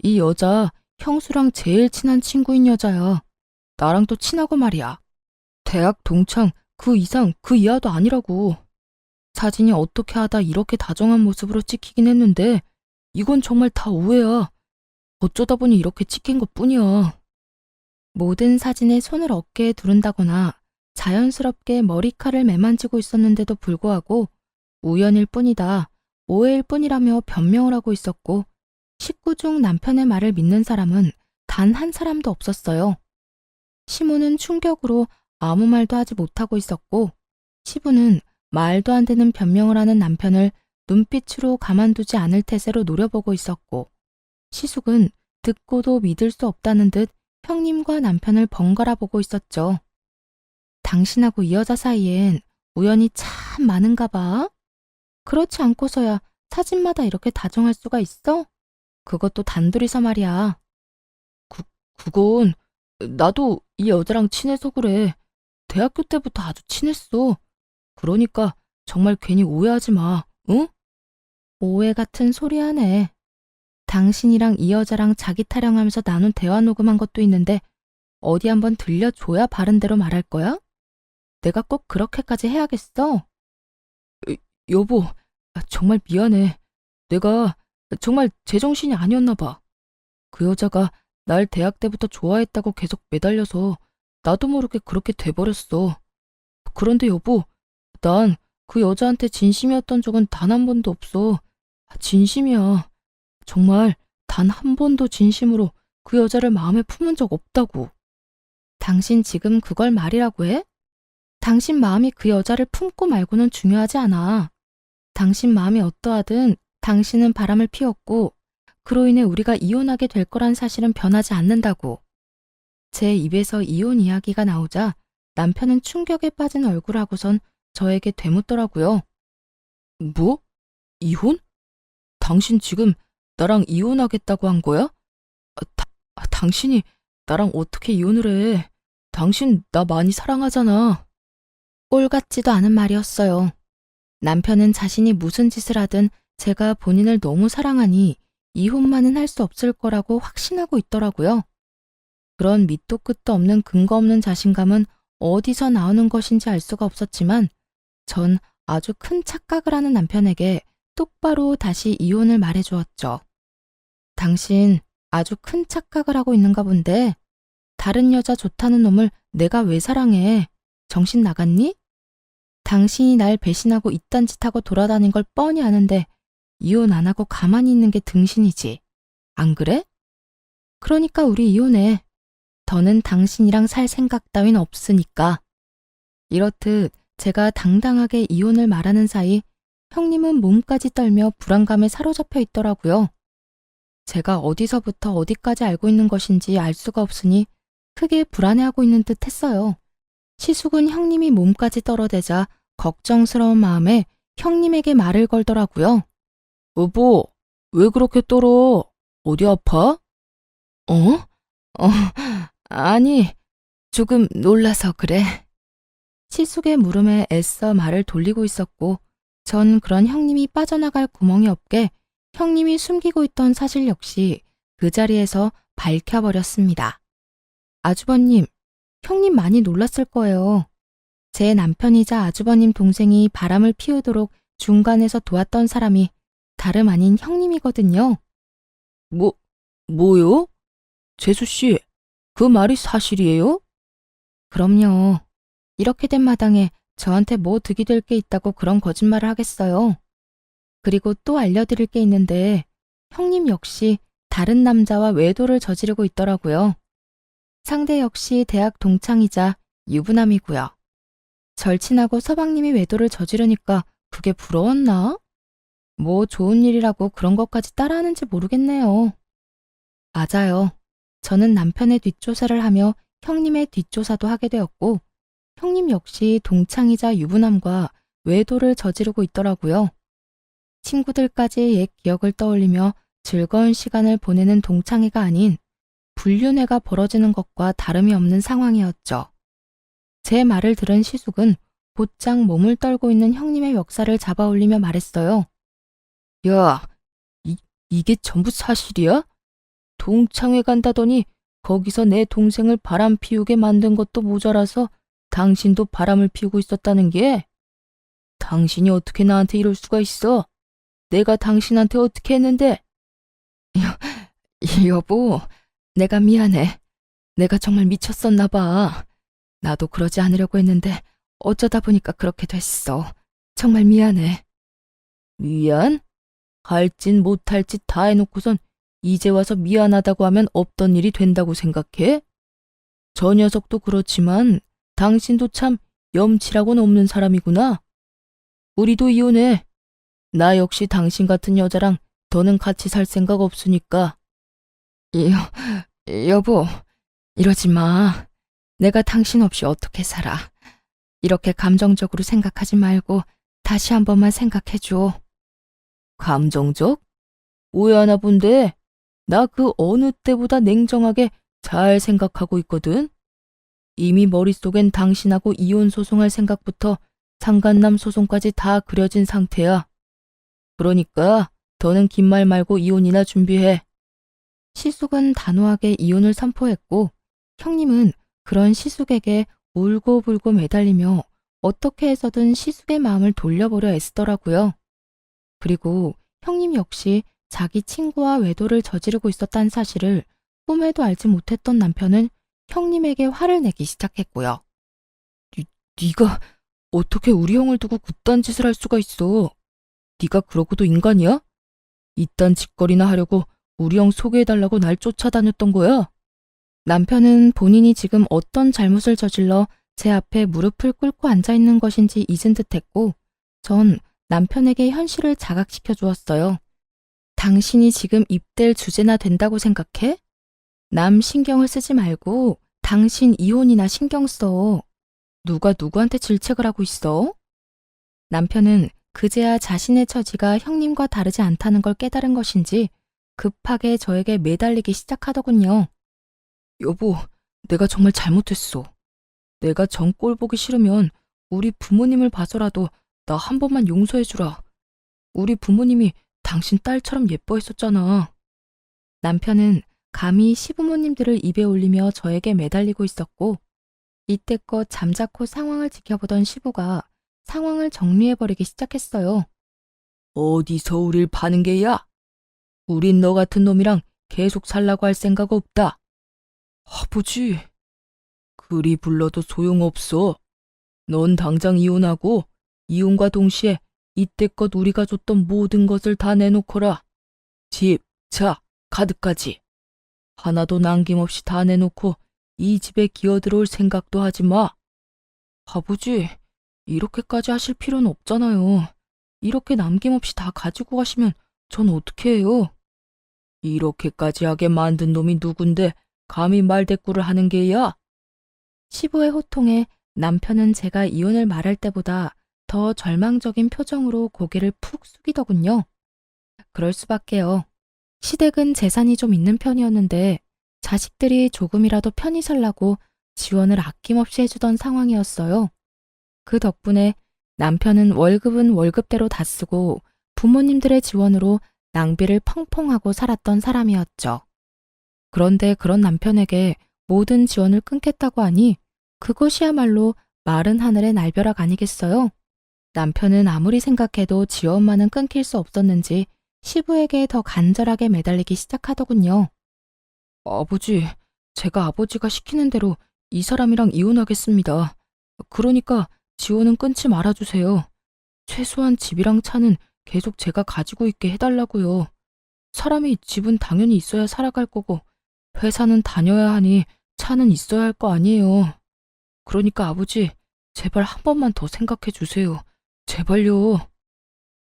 이 여자 형수랑 제일 친한 친구인 여자야. 나랑도 친하고 말이야. 대학 동창 그 이상 그 이하도 아니라고. 사진이 어떻게 하다 이렇게 다정한 모습으로 찍히긴 했는데 이건 정말 다 오해야. 어쩌다 보니 이렇게 찍힌 것뿐이야. 모든 사진에 손을 어깨에 두른다거나 자연스럽게 머리칼을 매만지고 있었는데도 불구하고 우연일 뿐이다, 오해일 뿐이라며 변명을 하고 있었고 식구 중 남편의 말을 믿는 사람은 단 한 사람도 없었어요. 시모는 충격으로 아무 말도 하지 못하고 있었고, 시부는 말도 안 되는 변명을 하는 남편을 눈빛으로 가만두지 않을 태세로 노려보고 있었고, 시숙은 듣고도 믿을 수 없다는 듯 형님과 남편을 번갈아 보고 있었죠. 당신하고 이 여자 사이엔 우연이 참 많은가 봐. 그렇지 않고서야 사진마다 이렇게 다정할 수가 있어? 그것도 단둘이서 말이야. 그건 나도 이 여자랑 친해서 그래. 대학교 때부터 아주 친했어. 그러니까 정말 괜히 오해하지 마, 응? 오해 같은 소리 하네. 당신이랑 이 여자랑 자기 타령하면서 나눈 대화 녹음한 것도 있는데 어디 한번 들려줘야 바른 대로 말할 거야? 내가 꼭 그렇게까지 해야겠어? 여보, 정말 미안해. 내가 정말 제정신이 아니었나 봐. 그 여자가 날 대학 때부터 좋아했다고 계속 매달려서 나도 모르게 그렇게 돼버렸어. 그런데 여보, 난 그 여자한테 진심이었던 적은 단 한 번도 없어. 진심이야. 정말 단 한 번도 진심으로 그 여자를 마음에 품은 적 없다고. 당신 지금 그걸 말이라고 해? 당신 마음이 그 여자를 품고 말고는 중요하지 않아. 당신 마음이 어떠하든 당신은 바람을 피웠고 그로 인해 우리가 이혼하게 될 거란 사실은 변하지 않는다고. 제 입에서 이혼 이야기가 나오자 남편은 충격에 빠진 얼굴하고선 저에게 되묻더라고요. 뭐? 이혼? 당신 지금 나랑 이혼하겠다고 한 거야? 당신이 나랑 어떻게 이혼을 해? 당신 나 많이 사랑하잖아. 꼴 같지도 않은 말이었어요. 남편은 자신이 무슨 짓을 하든 제가 본인을 너무 사랑하니 이혼만은 할 수 없을 거라고 확신하고 있더라고요. 그런 밑도 끝도 없는 근거 없는 자신감은 어디서 나오는 것인지 알 수가 없었지만 전 아주 큰 착각을 하는 남편에게 똑바로 다시 이혼을 말해주었죠. 당신 아주 큰 착각을 하고 있는가 본데 다른 여자 좋다는 놈을 내가 왜 사랑해? 정신 나갔니? 당신이 날 배신하고 이딴 짓 하고 돌아다닌 걸 뻔히 아는데 이혼 안 하고 가만히 있는 게 등신이지. 안 그래? 그러니까 우리 이혼해. 더는 당신이랑 살 생각 따윈 없으니까. 이렇듯 제가 당당하게 이혼을 말하는 사이 형님은 몸까지 떨며 불안감에 사로잡혀 있더라고요. 제가 어디서부터 어디까지 알고 있는 것인지 알 수가 없으니 크게 불안해하고 있는 듯 했어요. 시숙은 형님이 몸까지 떨어대자 걱정스러운 마음에 형님에게 말을 걸더라고요. 여보, 왜 그렇게 떨어? 어디 아파? 아니, 조금 놀라서 그래. 시숙의 물음에 애써 말을 돌리고 있었고 전 그런 형님이 빠져나갈 구멍이 없게 형님이 숨기고 있던 사실 역시 그 자리에서 밝혀버렸습니다. 아주버님, 형님 많이 놀랐을 거예요. 제 남편이자 아주버님 동생이 바람을 피우도록 중간에서 도왔던 사람이 다름 아닌 형님이거든요. 뭐요? 재수씨, 그 말이 사실이에요? 그럼요. 이렇게 된 마당에 저한테 뭐 득이 될 게 있다고 그런 거짓말을 하겠어요. 그리고 또 알려드릴 게 있는데 형님 역시 다른 남자와 외도를 저지르고 있더라고요. 상대 역시 대학 동창이자 유부남이고요. 절친하고 서방님이 외도를 저지르니까 그게 부러웠나? 뭐 좋은 일이라고 그런 것까지 따라하는지 모르겠네요. 맞아요. 저는 남편의 뒷조사를 하며 형님의 뒷조사도 하게 되었고 형님 역시 동창이자 유부남과 외도를 저지르고 있더라고요. 친구들까지 옛 기억을 떠올리며 즐거운 시간을 보내는 동창회가 아닌 불륜회가 벌어지는 것과 다름이 없는 상황이었죠. 제 말을 들은 시숙은 곧장 몸을 떨고 있는 형님의 멱살을 잡아올리며 말했어요. 야, 이게 전부 사실이야? 동창회 간다더니 거기서 내 동생을 바람 피우게 만든 것도 모자라서 당신도 바람을 피우고 있었다는 게? 당신이 어떻게 나한테 이럴 수가 있어? 내가 당신한테 어떻게 했는데? 여보, 내가 미안해. 내가 정말 미쳤었나 봐. 나도 그러지 않으려고 했는데 어쩌다 보니까 그렇게 됐어. 정말 미안해. 미안? 할 짓 못할 짓 다 해놓고선 이제 와서 미안하다고 하면 없던 일이 된다고 생각해? 저 녀석도 그렇지만 당신도 참 염치라고는 없는 사람이구나. 우리도 이혼해. 나 역시 당신 같은 여자랑 더는 같이 살 생각 없으니까. 여보, 이러지 마. 내가 당신 없이 어떻게 살아. 이렇게 감정적으로 생각하지 말고 다시 한 번만 생각해줘. 감정적? 오해하나 본데 나 그 어느 때보다 냉정하게 잘 생각하고 있거든. 이미 머릿속엔 당신하고 이혼 소송할 생각부터 상간남 소송까지 다 그려진 상태야. 그러니까 더는 긴 말 말고 이혼이나 준비해. 시숙은 단호하게 이혼을 선포했고 형님은 그런 시숙에게 울고불고 매달리며 어떻게 해서든 시숙의 마음을 돌려보려 애쓰더라고요. 그리고 형님 역시 자기 친구와 외도를 저지르고 있었다는 사실을 꿈에도 알지 못했던 남편은 형님에게 화를 내기 시작했고요. 네가 어떻게 우리 형을 두고 그딴 짓을 할 수가 있어? 네가 그러고도 인간이야? 이딴 짓거리나 하려고 우리 형 소개해달라고 날 쫓아다녔던 거야? 남편은 본인이 지금 어떤 잘못을 저질러 제 앞에 무릎을 꿇고 앉아있는 것인지 잊은 듯했고 전 남편에게 현실을 자각시켜 주었어요. 당신이 지금 입댈 주제나 된다고 생각해? 남 신경을 쓰지 말고 당신 이혼이나 신경 써. 누가 누구한테 질책을 하고 있어? 남편은 그제야 자신의 처지가 형님과 다르지 않다는 걸 깨달은 것인지 급하게 저에게 매달리기 시작하더군요. 여보, 내가 정말 잘못했어. 내가 정 꼴 보기 싫으면 우리 부모님을 봐서라도 나 한 번만 용서해주라. 우리 부모님이 당신 딸처럼 예뻐했었잖아. 남편은 감히 시부모님들을 입에 올리며 저에게 매달리고 있었고 이때껏 잠자코 상황을 지켜보던 시부가 상황을 정리해버리기 시작했어요. 어디서 우릴 파는 게야? 우린 너 같은 놈이랑 계속 살라고 할 생각 없다. 아버지, 그리 불러도 소용없어. 넌 당장 이혼하고 이혼과 동시에 이때껏 우리가 줬던 모든 것을 다 내놓거라. 집, 차, 카드까지. 하나도 남김없이 다 내놓고 이 집에 기어들어올 생각도 하지 마. 아버지, 이렇게까지 하실 필요는 없잖아요. 이렇게 남김없이 다 가지고 가시면 전 어떻게 해요? 이렇게까지 하게 만든 놈이 누군데 감히 말대꾸를 하는 게야? 시부의 호통에 남편은 제가 이혼을 말할 때보다 더 절망적인 표정으로 고개를 푹 숙이더군요. 그럴 수밖에요. 시댁은 재산이 좀 있는 편이었는데 자식들이 조금이라도 편히 살라고 지원을 아낌없이 해주던 상황이었어요. 그 덕분에 남편은 월급은 월급대로 다 쓰고 부모님들의 지원으로 낭비를 펑펑하고 살았던 사람이었죠. 그런데 그런 남편에게 모든 지원을 끊겠다고 하니 그것이야말로 마른 하늘의 날벼락 아니겠어요? 남편은 아무리 생각해도 지원만은 끊길 수 없었는지 시부에게 더 간절하게 매달리기 시작하더군요. 아버지, 제가 아버지가 시키는 대로 이 사람이랑 이혼하겠습니다. 그러니까 지원은 끊지 말아주세요. 최소한 집이랑 차는 계속 제가 가지고 있게 해달라고요. 사람이 집은 당연히 있어야 살아갈 거고 회사는 다녀야 하니 차는 있어야 할 거 아니에요. 그러니까 아버지, 제발 한 번만 더 생각해 주세요. 제발요.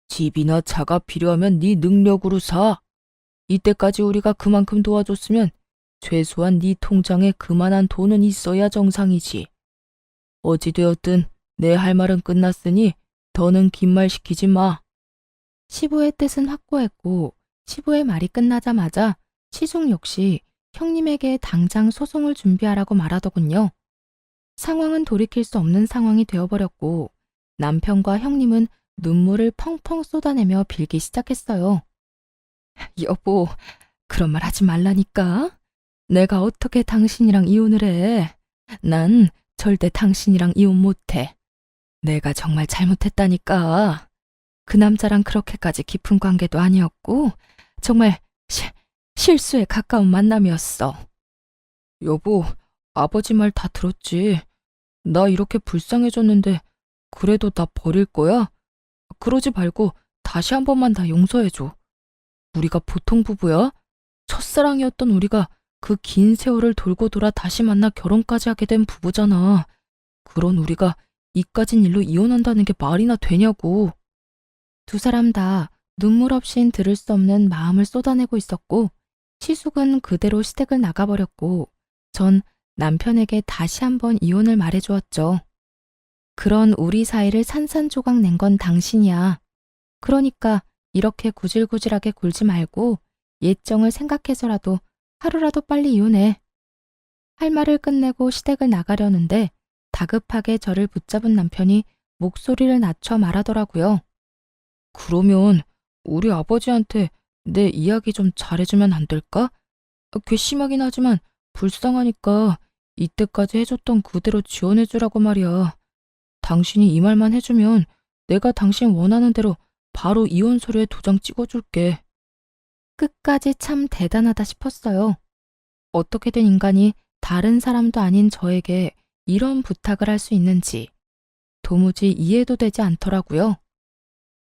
집이나 차가 필요하면 네 능력으로 사. 이때까지 우리가 그만큼 도와줬으면 최소한 네 통장에 그만한 돈은 있어야 정상이지. 어찌되었든 내 할 말은 끝났으니 더는 긴 말 시키지 마. 시부의 뜻은 확고했고 시부의 말이 끝나자마자 시숙 역시 형님에게 당장 소송을 준비하라고 말하더군요. 상황은 돌이킬 수 없는 상황이 되어버렸고 남편과 형님은 눈물을 펑펑 쏟아내며 빌기 시작했어요. 여보, 그런 말 하지 말라니까. 내가 어떻게 당신이랑 이혼을 해. 난 절대 당신이랑 이혼 못해. 내가 정말 잘못했다니까. 그 남자랑 그렇게까지 깊은 관계도 아니었고 정말 실수에 가까운 만남이었어. 여보, 아버지 말 다 들었지. 나 이렇게 불쌍해졌는데 그래도 나 버릴 거야? 그러지 말고 다시 한 번만 다 용서해줘. 우리가 보통 부부야? 첫사랑이었던 우리가 그 긴 세월을 돌고 돌아 다시 만나 결혼까지 하게 된 부부잖아. 그런 우리가 이까진 일로 이혼한다는 게 말이나 되냐고. 두 사람 다 눈물 없인 들을 수 없는 마음을 쏟아내고 있었고, 시숙은 그대로 시댁을 나가버렸고, 전 남편에게 다시 한번 이혼을 말해주었죠. 그런 우리 사이를 산산조각 낸 건 당신이야. 그러니까 이렇게 구질구질하게 굴지 말고 예정을 생각해서라도 하루라도 빨리 이혼해. 할 말을 끝내고 시댁을 나가려는데 다급하게 저를 붙잡은 남편이 목소리를 낮춰 말하더라고요. 그러면 우리 아버지한테 내 이야기 좀 잘해주면 안 될까? 괘씸하긴 하지만 불쌍하니까 이때까지 해줬던 그대로 지원해주라고 말이야. 당신이 이 말만 해주면 내가 당신 원하는 대로 바로 이혼 서류에 도장 찍어줄게. 끝까지 참 대단하다 싶었어요. 어떻게 된 인간이 다른 사람도 아닌 저에게 이런 부탁을 할 수 있는지 도무지 이해도 되지 않더라고요.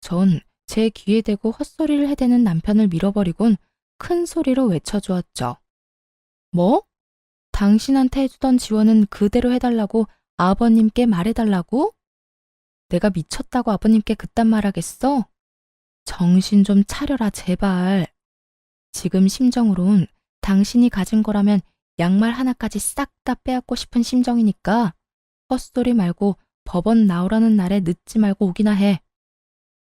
전 제 귀에 대고 헛소리를 해대는 남편을 밀어버리곤 큰 소리로 외쳐주었죠. 뭐? 당신한테 해주던 지원은 그대로 해달라고 아버님께 말해달라고? 내가 미쳤다고 아버님께 그딴 말하겠어? 정신 좀 차려라 제발. 지금 심정으론 당신이 가진 거라면 양말 하나까지 싹 다 빼앗고 싶은 심정이니까 헛소리 말고 법원 나오라는 날에 늦지 말고 오기나 해.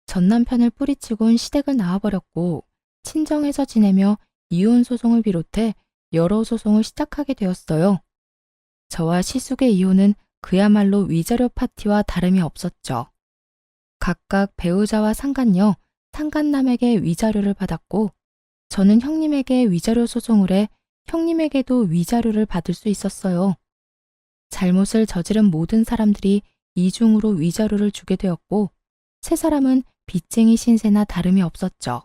전 남편을 뿌리치곤 시댁을 나와버렸고 친정에서 지내며 이혼 소송을 비롯해 여러 소송을 시작하게 되었어요. 저와 시숙의 이혼은 그야말로 위자료 파티와 다름이 없었죠. 각각 배우자와 상간녀, 상간남에게 위자료를 받았고 저는 형님에게 위자료 소송을 해 형님에게도 위자료를 받을 수 있었어요. 잘못을 저지른 모든 사람들이 이중으로 위자료를 주게 되었고 세 사람은 빚쟁이 신세나 다름이 없었죠.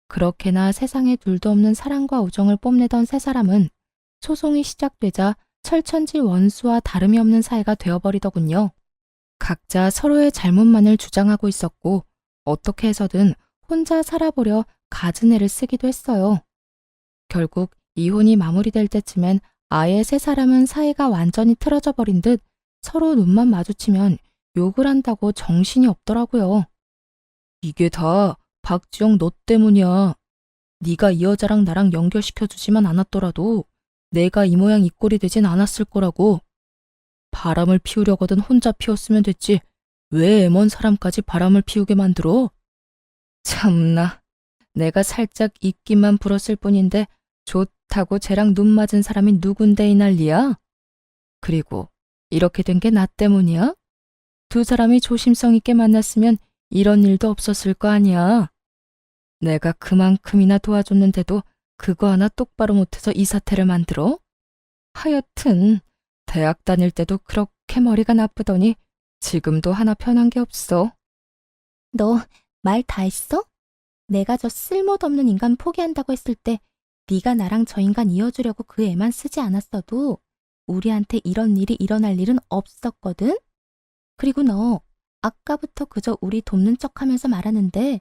그렇게나 세상에 둘도 없는 사랑과 우정을 뽐내던 세 사람은 소송이 시작되자 철천지 원수와 다름이 없는 사이가 되어버리더군요. 각자 서로의 잘못만을 주장하고 있었고 어떻게 해서든 혼자 살아보려 갖은 애를 쓰기도 했어요. 결국 이혼이 마무리될 때쯤엔 아예 세 사람은 사이가 완전히 틀어져 버린 듯 서로 눈만 마주치면 욕을 한다고 정신이 없더라고요. 이게 다 박지영 너 때문이야. 네가 이 여자랑 나랑 연결시켜주지만 않았더라도 내가 이 모양 이 꼴이 되진 않았을 거라고. 바람을 피우려거든 혼자 피웠으면 됐지. 왜 애먼 사람까지 바람을 피우게 만들어? 참나. 내가 살짝 입기만 불었을 뿐인데 좋다고 쟤랑 눈 맞은 사람이 누군데 이 난리야? 그리고 이렇게 된 게 나 때문이야? 두 사람이 조심성 있게 만났으면 이런 일도 없었을 거 아니야. 내가 그만큼이나 도와줬는데도 그거 하나 똑바로 못해서 이 사태를 만들어? 하여튼 대학 다닐 때도 그렇게 머리가 나쁘더니 지금도 하나 편한 게 없어. 너 말 다 했어? 내가 저 쓸모도 없는 인간 포기한다고 했을 때 네가 나랑 저 인간 이어주려고 그 애만 쓰지 않았어도 우리한테 이런 일이 일어날 일은 없었거든? 그리고 너 아까부터 그저 우리 돕는 척하면서 말하는데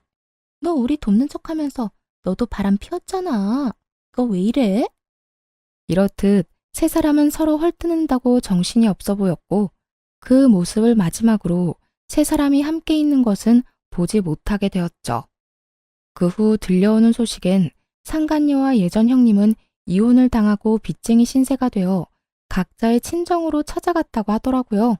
너 우리 돕는 척하면서 너도 바람 피웠잖아. 너 왜 이래? 이렇듯 세 사람은 서로 헐뜯는다고 정신이 없어 보였고 그 모습을 마지막으로 세 사람이 함께 있는 것은 보지 못하게 되었죠. 그 후 들려오는 소식엔 상간녀와 예전 형님은 이혼을 당하고 빚쟁이 신세가 되어 각자의 친정으로 찾아갔다고 하더라고요.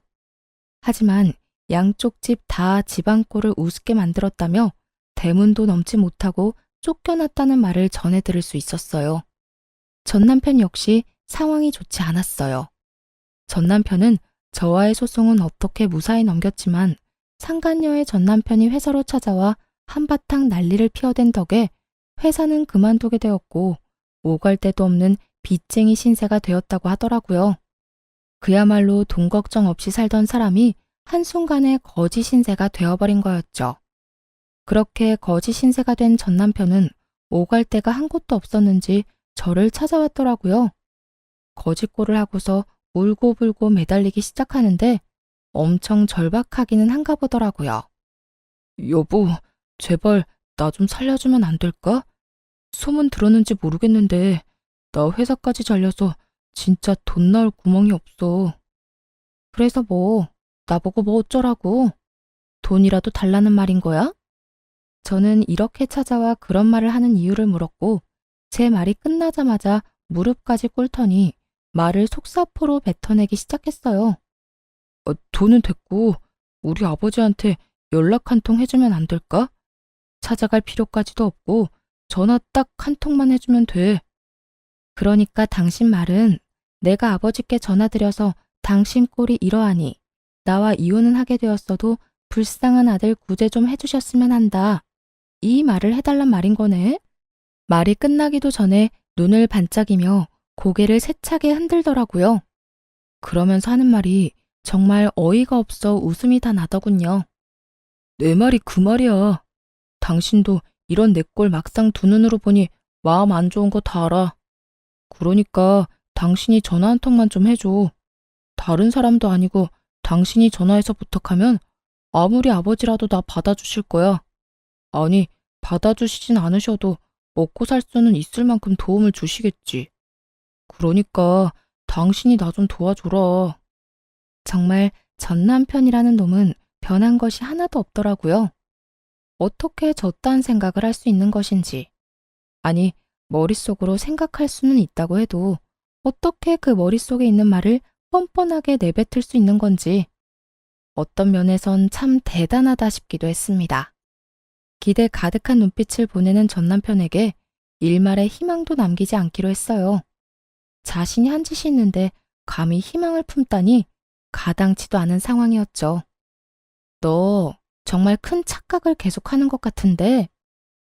하지만 양쪽 집 다 집안꼴을 우습게 만들었다며 대문도 넘지 못하고 쫓겨났다는 말을 전해 들을 수 있었어요. 전 남편 역시 상황이 좋지 않았어요. 전 남편은 저와의 소송은 어떻게 무사히 넘겼지만 상간녀의 전 남편이 회사로 찾아와 한바탕 난리를 피워댄 덕에 회사는 그만두게 되었고 오갈 데도 없는 빚쟁이 신세가 되었다고 하더라고요. 그야말로 돈 걱정 없이 살던 사람이 한순간에 거지 신세가 되어버린 거였죠. 그렇게 거지 신세가 된 전 남편은 오갈 데가 한 곳도 없었는지 저를 찾아왔더라고요. 거짓골을 하고서 울고불고 매달리기 시작하는데 엄청 절박하기는 한가 보더라고요. 여보, 제발 나 좀 살려주면 안 될까? 소문 들었는지 모르겠는데 나 회사까지 잘려서 진짜 돈 나올 구멍이 없어. 그래서 뭐, 나보고 뭐 어쩌라고? 돈이라도 달라는 말인 거야? 저는 이렇게 찾아와 그런 말을 하는 이유를 물었고 제 말이 끝나자마자 무릎까지 꿇더니 말을 속사포로 뱉어내기 시작했어요. 돈은 됐고 우리 아버지한테 연락 한 통 해주면 안 될까? 찾아갈 필요까지도 없고 전화 딱 한 통만 해주면 돼. 그러니까 당신 말은 내가 아버지께 전화드려서 당신 꼴이 이러하니 나와 이혼은 하게 되었어도 불쌍한 아들 구제 좀 해주셨으면 한다. 이 말을 해달란 말인 거네. 말이 끝나기도 전에 눈을 반짝이며 고개를 세차게 흔들더라고요. 그러면서 하는 말이 정말 어이가 없어 웃음이 다 나더군요. 내 말이 그 말이야. 당신도 이런 내 꼴 막상 두 눈으로 보니 마음 안 좋은 거 다 알아. 그러니까 당신이 전화 한 통만 좀 해줘. 다른 사람도 아니고 당신이 전화해서 부탁하면 아무리 아버지라도 나 받아주실 거야. 아니, 받아주시진 않으셔도 먹고 살 수는 있을 만큼 도움을 주시겠지. 그러니까 당신이 나 좀 도와줘라. 정말 전 남편이라는 놈은 변한 것이 하나도 없더라고요. 어떻게 저딴 생각을 할 수 있는 것인지. 아니, 머릿속으로 생각할 수는 있다고 해도 어떻게 그 머릿속에 있는 말을 뻔뻔하게 내뱉을 수 있는 건지 어떤 면에선 참 대단하다 싶기도 했습니다. 기대 가득한 눈빛을 보내는 전 남편에게 일말의 희망도 남기지 않기로 했어요. 자신이 한 짓이 있는데 감히 희망을 품다니 가당치도 않은 상황이었죠. 너 정말 큰 착각을 계속하는 것 같은데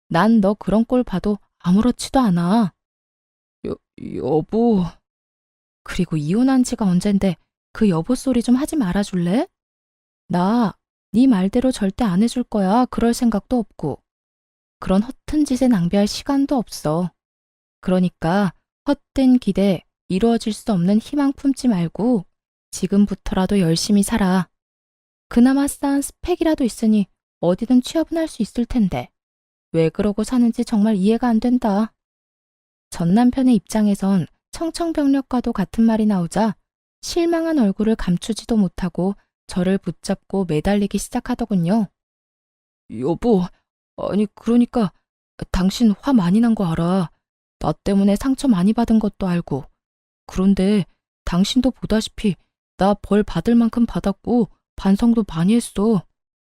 난 너 그런 꼴 봐도 아무렇지도 않아. 여보. 그리고 이혼한 지가 언젠데 그 여보 소리 좀 하지 말아줄래? 나 네 말대로 절대 안 해줄 거야. 그럴 생각도 없고. 그런 허튼 짓에 낭비할 시간도 없어. 그러니까 헛된 기대, 이루어질 수 없는 희망 품지 말고 지금부터라도 열심히 살아. 그나마 쌓은 스펙이라도 있으니 어디든 취업은 할 수 있을 텐데. 왜 그러고 사는지 정말 이해가 안 된다. 전 남편의 입장에선 청천벽력과도 같은 말이 나오자 실망한 얼굴을 감추지도 못하고 저를 붙잡고 매달리기 시작하더군요. 여보, 아니 그러니까 당신 화 많이 난 거 알아. 나 때문에 상처 많이 받은 것도 알고. 그런데 당신도 보다시피 나 벌 받을 만큼 받았고 반성도 많이 했어.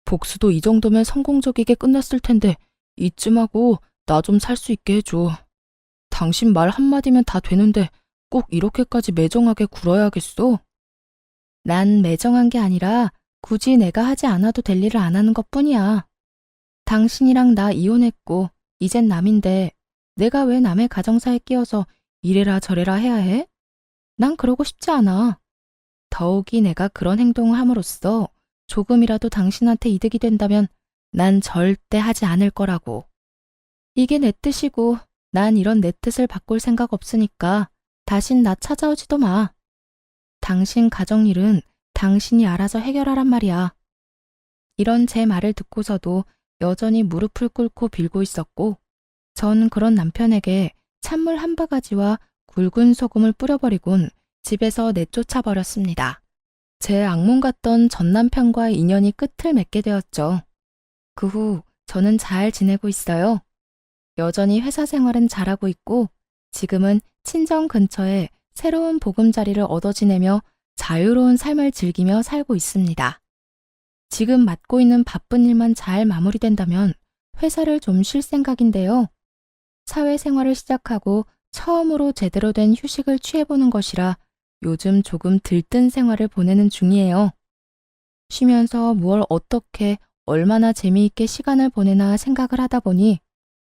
복수도 이 정도면 성공적이게 끝났을 텐데 이쯤 하고 나 좀 살 수 있게 해줘. 당신 말 한마디면 다 되는데 꼭 이렇게까지 매정하게 굴어야겠어? 난 매정한 게 아니라 굳이 내가 하지 않아도 될 일을 안 하는 것뿐이야. 당신이랑 나 이혼했고 이젠 남인데 내가 왜 남의 가정사에 끼어서 이래라 저래라 해야 해? 난 그러고 싶지 않아. 더욱이 내가 그런 행동을 함으로써 조금이라도 당신한테 이득이 된다면 난 절대 하지 않을 거라고. 이게 내 뜻이고 난 이런 내 뜻을 바꿀 생각 없으니까 다신 나 찾아오지도 마. 당신 가정일은 당신이 알아서 해결하란 말이야. 이런 제 말을 듣고서도 여전히 무릎을 꿇고 빌고 있었고 전 그런 남편에게 찬물 한 바가지와 굵은 소금을 뿌려버리곤 집에서 내쫓아 버렸습니다. 제 악몽 같던 전 남편과의 인연이 끝을 맺게 되었죠. 그 후 저는 잘 지내고 있어요. 여전히 회사 생활은 잘하고 있고 지금은 친정 근처에 새로운 보금자리를 얻어 지내며 자유로운 삶을 즐기며 살고 있습니다. 지금 맡고 있는 바쁜 일만 잘 마무리된다면 회사를 좀 쉴 생각인데요. 사회생활을 시작하고 처음으로 제대로 된 휴식을 취해보는 것이라 요즘 조금 들뜬 생활을 보내는 중이에요. 쉬면서 무얼 어떻게 얼마나 재미있게 시간을 보내나 생각을 하다 보니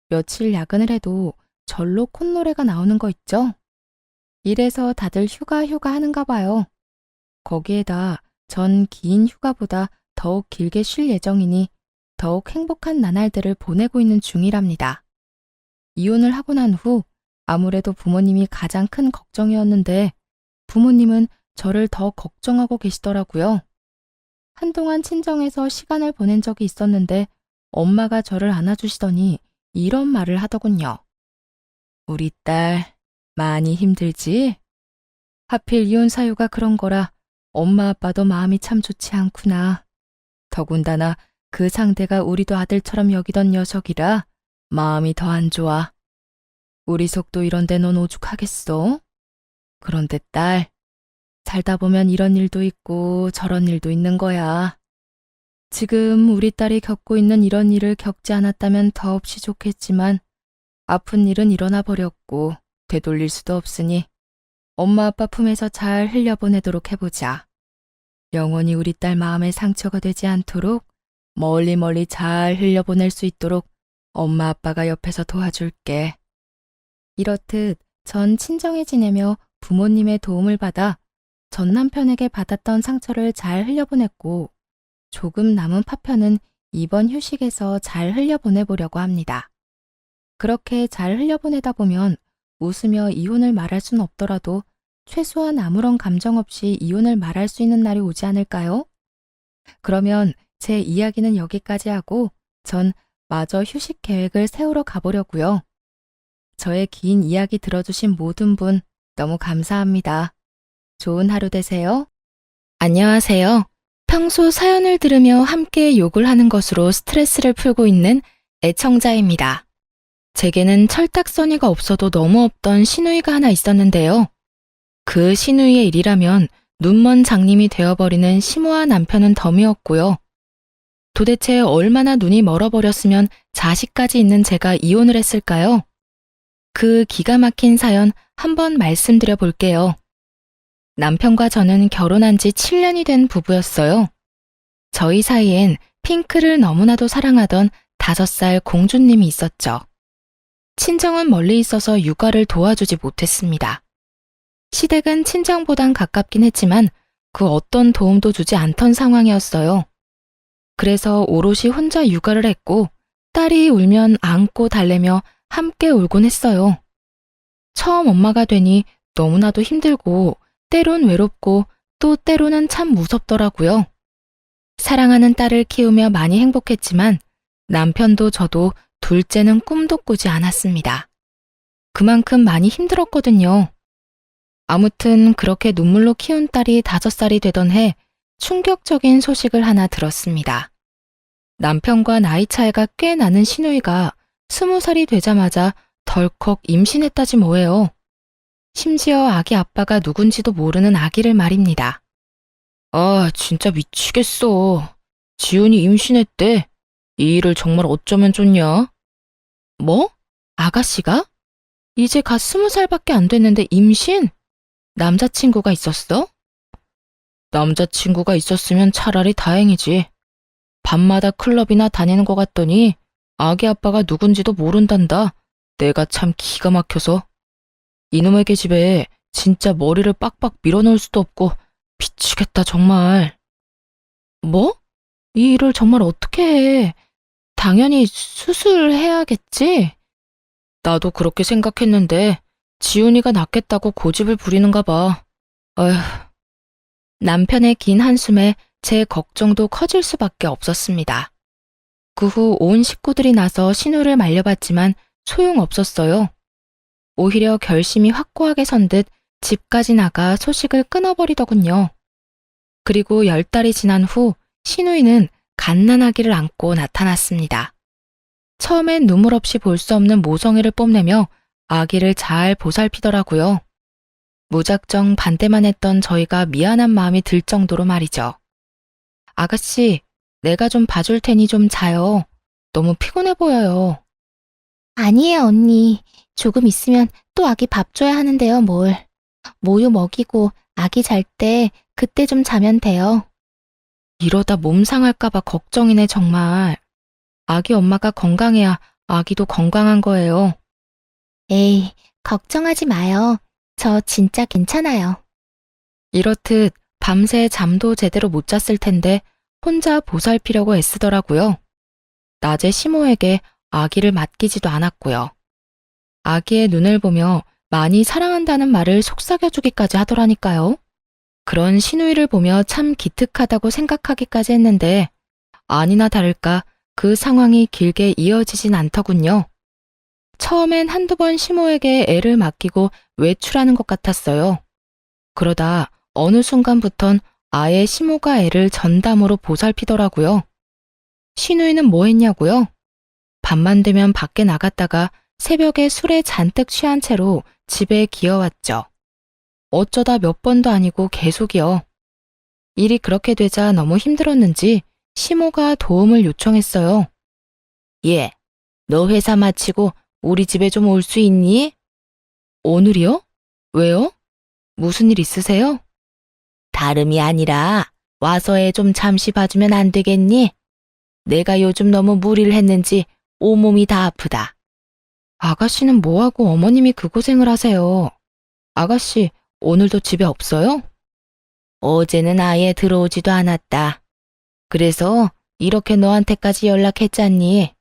며칠 야근을 해도 절로 콧노래가 나오는 거 있죠? 이래서 다들 휴가 하는가 봐요. 거기에다 전 긴 휴가보다 더욱 길게 쉴 예정이니 더욱 행복한 나날들을 보내고 있는 중이랍니다. 이혼을 하고 난 후 아무래도 부모님이 가장 큰 걱정이었는데 부모님은 저를 더 걱정하고 계시더라고요. 한동안 친정에서 시간을 보낸 적이 있었는데 엄마가 저를 안아주시더니 이런 말을 하더군요. 우리 딸 많이 힘들지? 하필 이혼 사유가 그런 거라 엄마 아빠도 마음이 참 좋지 않구나. 더군다나 그 상대가 우리도 아들처럼 여기던 녀석이라 마음이 더 안 좋아. 우리 속도 이런데 넌 오죽하겠어? 그런데 딸, 살다 보면 이런 일도 있고 저런 일도 있는 거야. 지금 우리 딸이 겪고 있는 이런 일을 겪지 않았다면 더없이 좋겠지만 아픈 일은 일어나 버렸고 되돌릴 수도 없으니 엄마 아빠 품에서 잘 흘려보내도록 해보자. 영원히 우리 딸 마음에 상처가 되지 않도록 멀리 멀리 잘 흘려보낼 수 있도록 엄마 아빠가 옆에서 도와줄게. 이렇듯 전 친정에 지내며 부모님의 도움을 받아 전 남편에게 받았던 상처를 잘 흘려보냈고 조금 남은 파편은 이번 휴식에서 잘 흘려보내보려고 합니다. 그렇게 잘 흘려보내다 보면 웃으며 이혼을 말할 순 없더라도 최소한 아무런 감정 없이 이혼을 말할 수 있는 날이 오지 않을까요? 그러면 제 이야기는 여기까지 하고 전 마저 휴식 계획을 세우러 가보려고요. 저의 긴 이야기 들어주신 모든 분 너무 감사합니다. 좋은 하루 되세요. 안녕하세요. 평소 사연을 들으며 함께 욕을 하는 것으로 스트레스를 풀고 있는 애청자입니다. 제게는 철딱서니가 없어도 너무 없던 시누이가 하나 있었는데요. 그 시누이의 일이라면 눈먼 장님이 되어버리는 심오한 남편은 덤이었고요. 도대체 얼마나 눈이 멀어버렸으면 자식까지 있는 제가 이혼을 했을까요? 그 기가 막힌 사연 한번 말씀드려 볼게요. 남편과 저는 결혼한 지 7년이 된 부부였어요. 저희 사이엔 핑크를 너무나도 사랑하던 5살 공주님이 있었죠. 친정은 멀리 있어서 육아를 도와주지 못했습니다. 시댁은 친정보단 가깝긴 했지만 그 어떤 도움도 주지 않던 상황이었어요. 그래서 오롯이 혼자 육아를 했고 딸이 울면 안고 달래며 함께 울곤 했어요. 처음 엄마가 되니 너무나도 힘들고 때론 외롭고 또 때로는 참 무섭더라고요. 사랑하는 딸을 키우며 많이 행복했지만 남편도 저도 둘째는 꿈도 꾸지 않았습니다. 그만큼 많이 힘들었거든요. 아무튼 그렇게 눈물로 키운 딸이 5살이 되던 해 충격적인 소식을 하나 들었습니다. 남편과 나이 차이가 꽤 나는 시누이가 20살이 되자마자 덜컥 임신했다지 뭐예요. 심지어 아기 아빠가 누군지도 모르는 아기를 말입니다. 아, 진짜 미치겠어. 지훈이 임신했대. 이 일을 정말 어쩌면 좋냐? 뭐? 아가씨가? 이제 갓 20살밖에 안 됐는데 임신? 남자친구가 있었어? 남자친구가 있었으면 차라리 다행이지. 밤마다 클럽이나 다니는 것 같더니 아기 아빠가 누군지도 모른단다. 내가 참 기가 막혀서. 이놈에게 집에 진짜 머리를 빡빡 밀어넣을 수도 없고 미치겠다 정말. 뭐? 이 일을 정말 어떻게 해? 당연히 수술해야겠지? 나도 그렇게 생각했는데 지훈이가 낫겠다고 고집을 부리는가 봐. 어휴. 남편의 긴 한숨에 제 걱정도 커질 수밖에 없었습니다. 그 후 온 식구들이 나서 신우를 말려봤지만 소용없었어요. 오히려 결심이 확고하게 선 듯 집까지 나가 소식을 끊어버리더군요. 그리고 10달이 지난 후 시누이는 갓난아기를 안고 나타났습니다. 처음엔 눈물 없이 볼 수 없는 모성애를 뽐내며 아기를 잘 보살피더라고요. 무작정 반대만 했던 저희가 미안한 마음이 들 정도로 말이죠. 아가씨, 내가 좀 봐줄 테니 좀 자요. 너무 피곤해 보여요. 아니에요, 언니. 조금 있으면 또 아기 밥 줘야 하는데요, 뭘. 모유 먹이고 아기 잘 때 그때 좀 자면 돼요. 이러다 몸 상할까봐 걱정이네 정말. 아기 엄마가 건강해야 아기도 건강한 거예요. 에이, 걱정하지 마요. 저 진짜 괜찮아요. 이렇듯 밤새 잠도 제대로 못 잤을 텐데 혼자 보살피려고 애쓰더라고요. 낮에 시모에게 아기를 맡기지도 않았고요. 아기의 눈을 보며 많이 사랑한다는 말을 속삭여주기까지 하더라니까요. 그런 시누이를 보며 참 기특하다고 생각하기까지 했는데 아니나 다를까 그 상황이 길게 이어지진 않더군요. 처음엔 한두 번 시모에게 애를 맡기고 외출하는 것 같았어요. 그러다 어느 순간부턴 아예 시모가 애를 전담으로 보살피더라고요. 시누이는 뭐 했냐고요? 밤만 되면 밖에 나갔다가 새벽에 술에 잔뜩 취한 채로 집에 기어왔죠. 어쩌다 몇 번도 아니고 계속이요. 일이 그렇게 되자 너무 힘들었는지 시모가 도움을 요청했어요. 예, 너 회사 마치고 우리 집에 좀 올 수 있니? 오늘이요? 왜요? 무슨 일 있으세요? 다름이 아니라 와서 애 좀 잠시 봐주면 안 되겠니? 내가 요즘 너무 무리를 했는지 온몸이 다 아프다. 아가씨는 뭐하고 어머님이 그 고생을 하세요? 아가씨, 오늘도 집에 없어요? 어제는 아예 들어오지도 않았다. 그래서 이렇게 너한테까지 연락했잖니.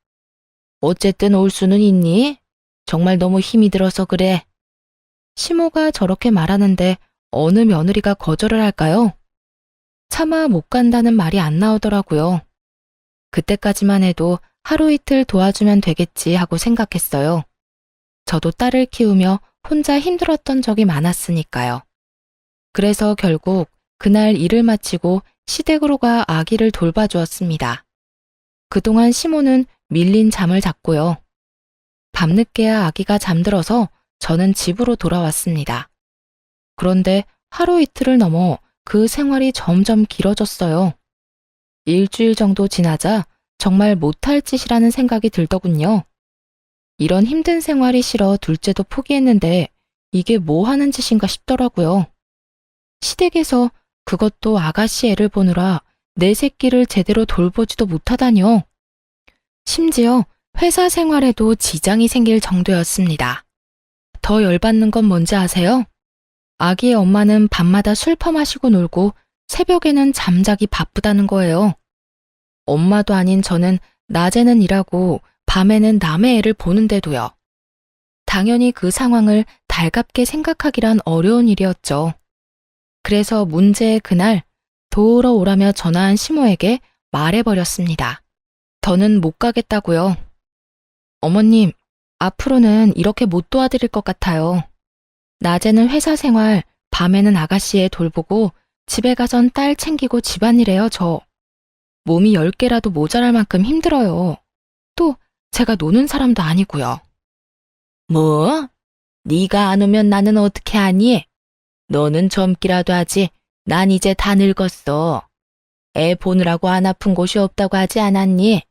어쨌든 올 수는 있니? 정말 너무 힘이 들어서 그래. 시모가 저렇게 말하는데 어느 며느리가 거절을 할까요? 차마 못 간다는 말이 안 나오더라고요. 그때까지만 해도 하루 이틀 도와주면 되겠지 하고 생각했어요. 저도 딸을 키우며 혼자 힘들었던 적이 많았으니까요. 그래서 결국 그날 일을 마치고 시댁으로 가 아기를 돌봐주었습니다. 그동안 시모는 밀린 잠을 잤고요. 밤늦게야 아기가 잠들어서 저는 집으로 돌아왔습니다. 그런데 하루 이틀을 넘어 그 생활이 점점 길어졌어요. 일주일 정도 지나자 정말 못할 짓이라는 생각이 들더군요. 이런 힘든 생활이 싫어 둘째도 포기했는데 이게 뭐 하는 짓인가 싶더라고요. 시댁에서 그것도 아가씨 애를 보느라 내 새끼를 제대로 돌보지도 못하다니요. 심지어 회사 생활에도 지장이 생길 정도였습니다. 더 열받는 건 뭔지 아세요? 아기의 엄마는 밤마다 술 퍼마시고 놀고 새벽에는 잠자기 바쁘다는 거예요. 엄마도 아닌 저는 낮에는 일하고 밤에는 남의 애를 보는데도요. 당연히 그 상황을 달갑게 생각하기란 어려운 일이었죠. 그래서 문제의 그날 도우러 오라며 전화한 시모에게 말해버렸습니다. 더는 못 가겠다고요. 어머님, 앞으로는 이렇게 못 도와드릴 것 같아요. 낮에는 회사 생활, 밤에는 아가씨 애 돌보고 집에 가선 딸 챙기고 집안일해요, 저. 몸이 10개라도 모자랄 만큼 힘들어요. 또 제가 노는 사람도 아니고요. 뭐? 네가 안 오면 나는 어떻게 하니? 너는 젊기라도 하지. 난 이제 다 늙었어. 애 보느라고 안 아픈 곳이 없다고 하지 않았니?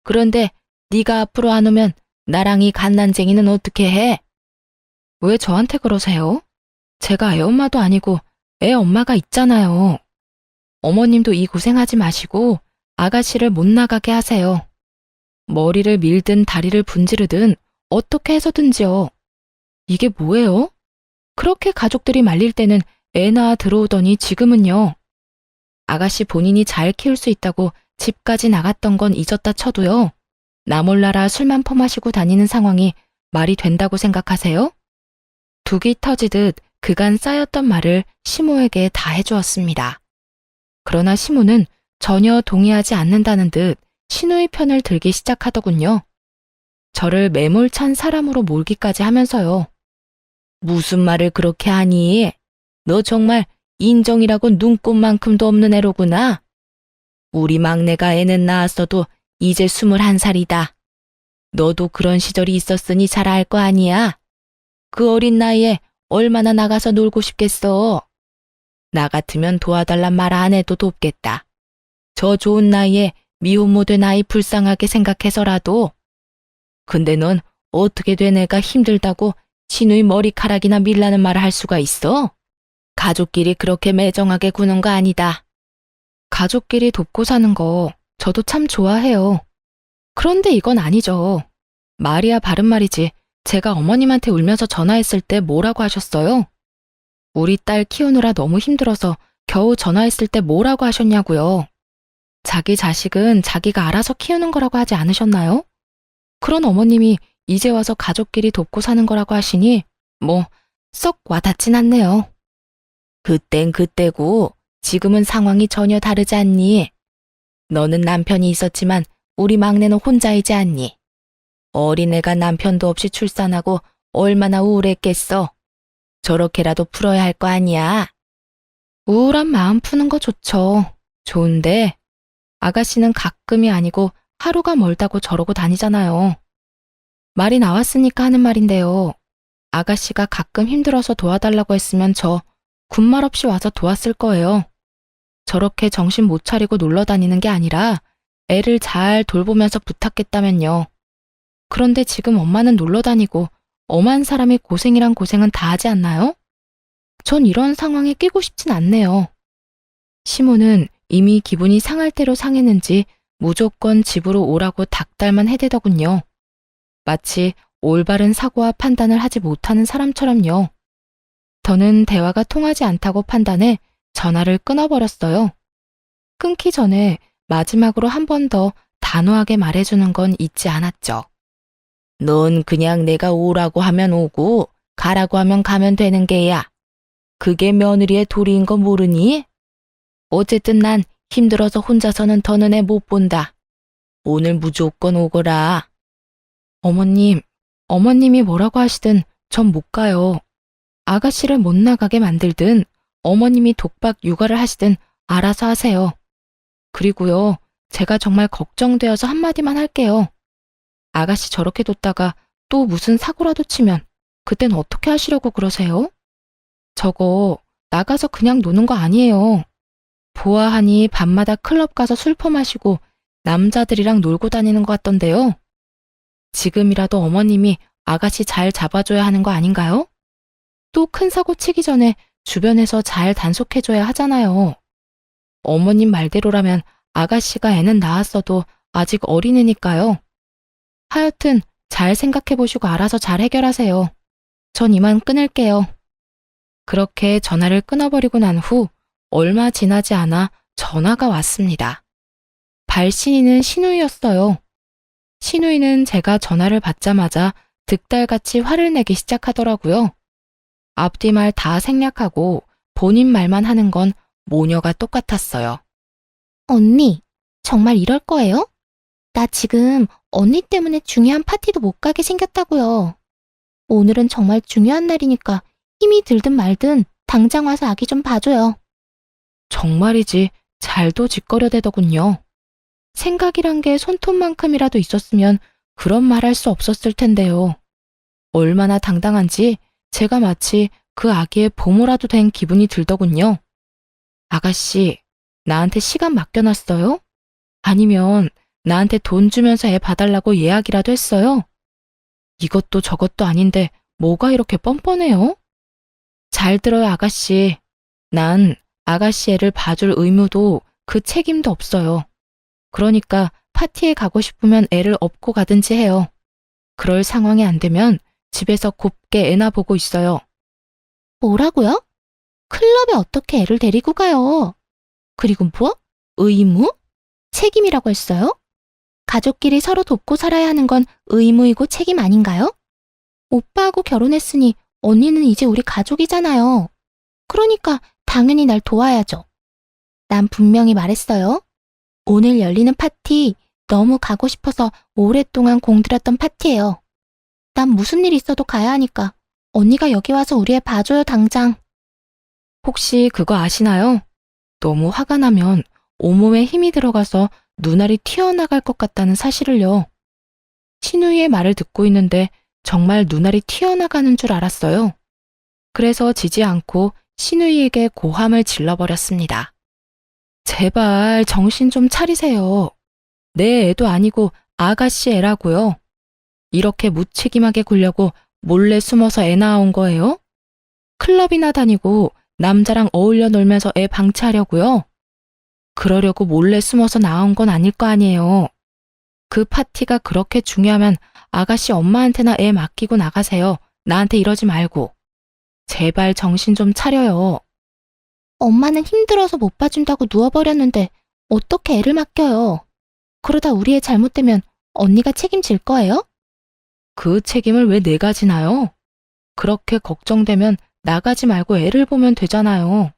그런데 네가 앞으로 안 오면 나랑 이 갓난쟁이는 어떻게 해? 왜 저한테 그러세요? 제가 애 엄마도 아니고 애 엄마가 있잖아요. 어머님도 이 고생하지 마시고 아가씨를 못 나가게 하세요. 머리를 밀든 다리를 분지르든 어떻게 해서든지요. 이게 뭐예요? 그렇게 가족들이 말릴 때는 애 낳아 들어오더니 지금은요. 아가씨 본인이 잘 키울 수 있다고 집까지 나갔던 건 잊었다 쳐도요. 나 몰라라 술만 퍼마시고 다니는 상황이 말이 된다고 생각하세요? 둑이 터지듯 그간 쌓였던 말을 시모에게 다 해주었습니다. 그러나 시모는 전혀 동의하지 않는다는 듯 시누이 편을 들기 시작하더군요. 저를 매몰찬 사람으로 몰기까지 하면서요. 무슨 말을 그렇게 하니? 너 정말 인정이라고 눈꼽만큼도 없는 애로구나. 우리 막내가 애는 낳았어도 이제 21살이다. 너도 그런 시절이 있었으니 잘 알 거 아니야. 그 어린 나이에 얼마나 나가서 놀고 싶겠어. 나 같으면 도와달란 말 안 해도 돕겠다. 저 좋은 나이에 미혼모 된 아이 불쌍하게 생각해서라도. 근데 넌 어떻게 된 애가 힘들다고 시누이 머리카락이나 밀라는 말을 할 수가 있어? 가족끼리 그렇게 매정하게 구는 거 아니다. 가족끼리 돕고 사는 거 저도 참 좋아해요. 그런데 이건 아니죠. 말이야 바른 말이지. 제가 어머님한테 울면서 전화했을 때 뭐라고 하셨어요? 우리 딸 키우느라 너무 힘들어서 겨우 전화했을 때 뭐라고 하셨냐고요. 자기 자식은 자기가 알아서 키우는 거라고 하지 않으셨나요? 그런 어머님이 이제 와서 가족끼리 돕고 사는 거라고 하시니 뭐 썩 와닿진 않네요. 그땐 그때고 지금은 상황이 전혀 다르지 않니? 너는 남편이 있었지만 우리 막내는 혼자이지 않니? 어린애가 남편도 없이 출산하고 얼마나 우울했겠어. 저렇게라도 풀어야 할 거 아니야. 우울한 마음 푸는 거 좋죠. 좋은데 아가씨는 가끔이 아니고 하루가 멀다고 저러고 다니잖아요. 말이 나왔으니까 하는 말인데요. 아가씨가 가끔 힘들어서 도와달라고 했으면 저 군말 없이 와서 도왔을 거예요. 저렇게 정신 못 차리고 놀러 다니는 게 아니라 애를 잘 돌보면서 부탁했다면요. 그런데 지금 엄마는 놀러 다니고 엄한 사람이 고생이란 고생은 다 하지 않나요? 전 이런 상황에 끼고 싶진 않네요. 시모는 이미 기분이 상할 대로 상했는지 무조건 집으로 오라고 닥달만 해대더군요. 마치 올바른 사고와 판단을 하지 못하는 사람처럼요. 저는 대화가 통하지 않다고 판단해 전화를 끊어버렸어요. 끊기 전에 마지막으로 한 번 더 단호하게 말해주는 건 잊지 않았죠. 넌 그냥 내가 오라고 하면 오고 가라고 하면 가면 되는 게야. 그게 며느리의 도리인 거 모르니? 어쨌든 난 힘들어서 혼자서는 더는 애 못 본다. 오늘 무조건 오거라. 어머님이 뭐라고 하시든 전 못 가요. 아가씨를 못 나가게 만들든 어머님이 독박 육아를 하시든 알아서 하세요. 그리고요, 제가 정말 걱정되어서 한마디만 할게요. 아가씨 저렇게 뒀다가 또 무슨 사고라도 치면 그땐 어떻게 하시려고 그러세요? 저거 나가서 그냥 노는 거 아니에요. 보아하니 밤마다 클럽 가서 술 퍼마시고 남자들이랑 놀고 다니는 것 같던데요. 지금이라도 어머님이 아가씨 잘 잡아줘야 하는 거 아닌가요? 또 큰 사고 치기 전에 주변에서 잘 단속해줘야 하잖아요. 어머님 말대로라면 아가씨가 애는 낳았어도 아직 어린애니까요. 하여튼 잘 생각해보시고 알아서 잘 해결하세요. 전 이만 끊을게요. 그렇게 전화를 끊어버리고 난 후 얼마 지나지 않아 전화가 왔습니다. 발신인은 신우이였어요. 신우이는 제가 전화를 받자마자 득달같이 화를 내기 시작하더라고요. 앞뒤 말 다 생략하고 본인 말만 하는 건 모녀가 똑같았어요. 언니, 정말 이럴 거예요? 나 지금 언니 때문에 중요한 파티도 못 가게 생겼다고요. 오늘은 정말 중요한 날이니까 힘이 들든 말든 당장 와서 아기 좀 봐줘요. 정말이지 잘도 짓거려대더군요. 생각이란 게 손톱만큼이라도 있었으면 그런 말 할 수 없었을 텐데요. 얼마나 당당한지 제가 마치 그 아기의 보모라도 된 기분이 들더군요. 아가씨, 나한테 시간 맡겨놨어요? 아니면 나한테 돈 주면서 애 봐달라고 예약이라도 했어요? 이것도 저것도 아닌데 뭐가 이렇게 뻔뻔해요? 잘 들어요, 아가씨. 난 아가씨 애를 봐줄 의무도 그 책임도 없어요. 그러니까 파티에 가고 싶으면 애를 업고 가든지 해요. 그럴 상황이 안 되면 집에서 곱게 애나 보고 있어요. 뭐라고요? 클럽에 어떻게 애를 데리고 가요? 그리고 뭐? 의무? 책임이라고 했어요? 가족끼리 서로 돕고 살아야 하는 건 의무이고 책임 아닌가요? 오빠하고 결혼했으니 언니는 이제 우리 가족이잖아요. 그러니까 당연히 날 도와야죠. 난 분명히 말했어요. 오늘 열리는 파티 너무 가고 싶어서 오랫동안 공들였던 파티예요. 난 무슨 일 있어도 가야 하니까 언니가 여기 와서 우리 애 봐줘요, 당장. 혹시 그거 아시나요? 너무 화가 나면 온몸에 힘이 들어가서 눈알이 튀어나갈 것 같다는 사실을요. 신우이의 말을 듣고 있는데 정말 눈알이 튀어나가는 줄 알았어요. 그래서 지지 않고 신우이에게 고함을 질러버렸습니다. 제발 정신 좀 차리세요. 내 애도 아니고 아가씨 애라고요. 이렇게 무책임하게 굴려고 몰래 숨어서 애 낳아온 거예요? 클럽이나 다니고 남자랑 어울려 놀면서 애 방치하려고요? 그러려고 몰래 숨어서 낳은 건 아닐 거 아니에요. 그 파티가 그렇게 중요하면 아가씨 엄마한테나 애 맡기고 나가세요. 나한테 이러지 말고. 제발 정신 좀 차려요. 엄마는 힘들어서 못 봐준다고 누워버렸는데 어떻게 애를 맡겨요? 그러다 우리 애 잘못되면 언니가 책임질 거예요? 그 책임을 왜 내가 지나요? 그렇게 걱정되면 나가지 말고 애를 보면 되잖아요.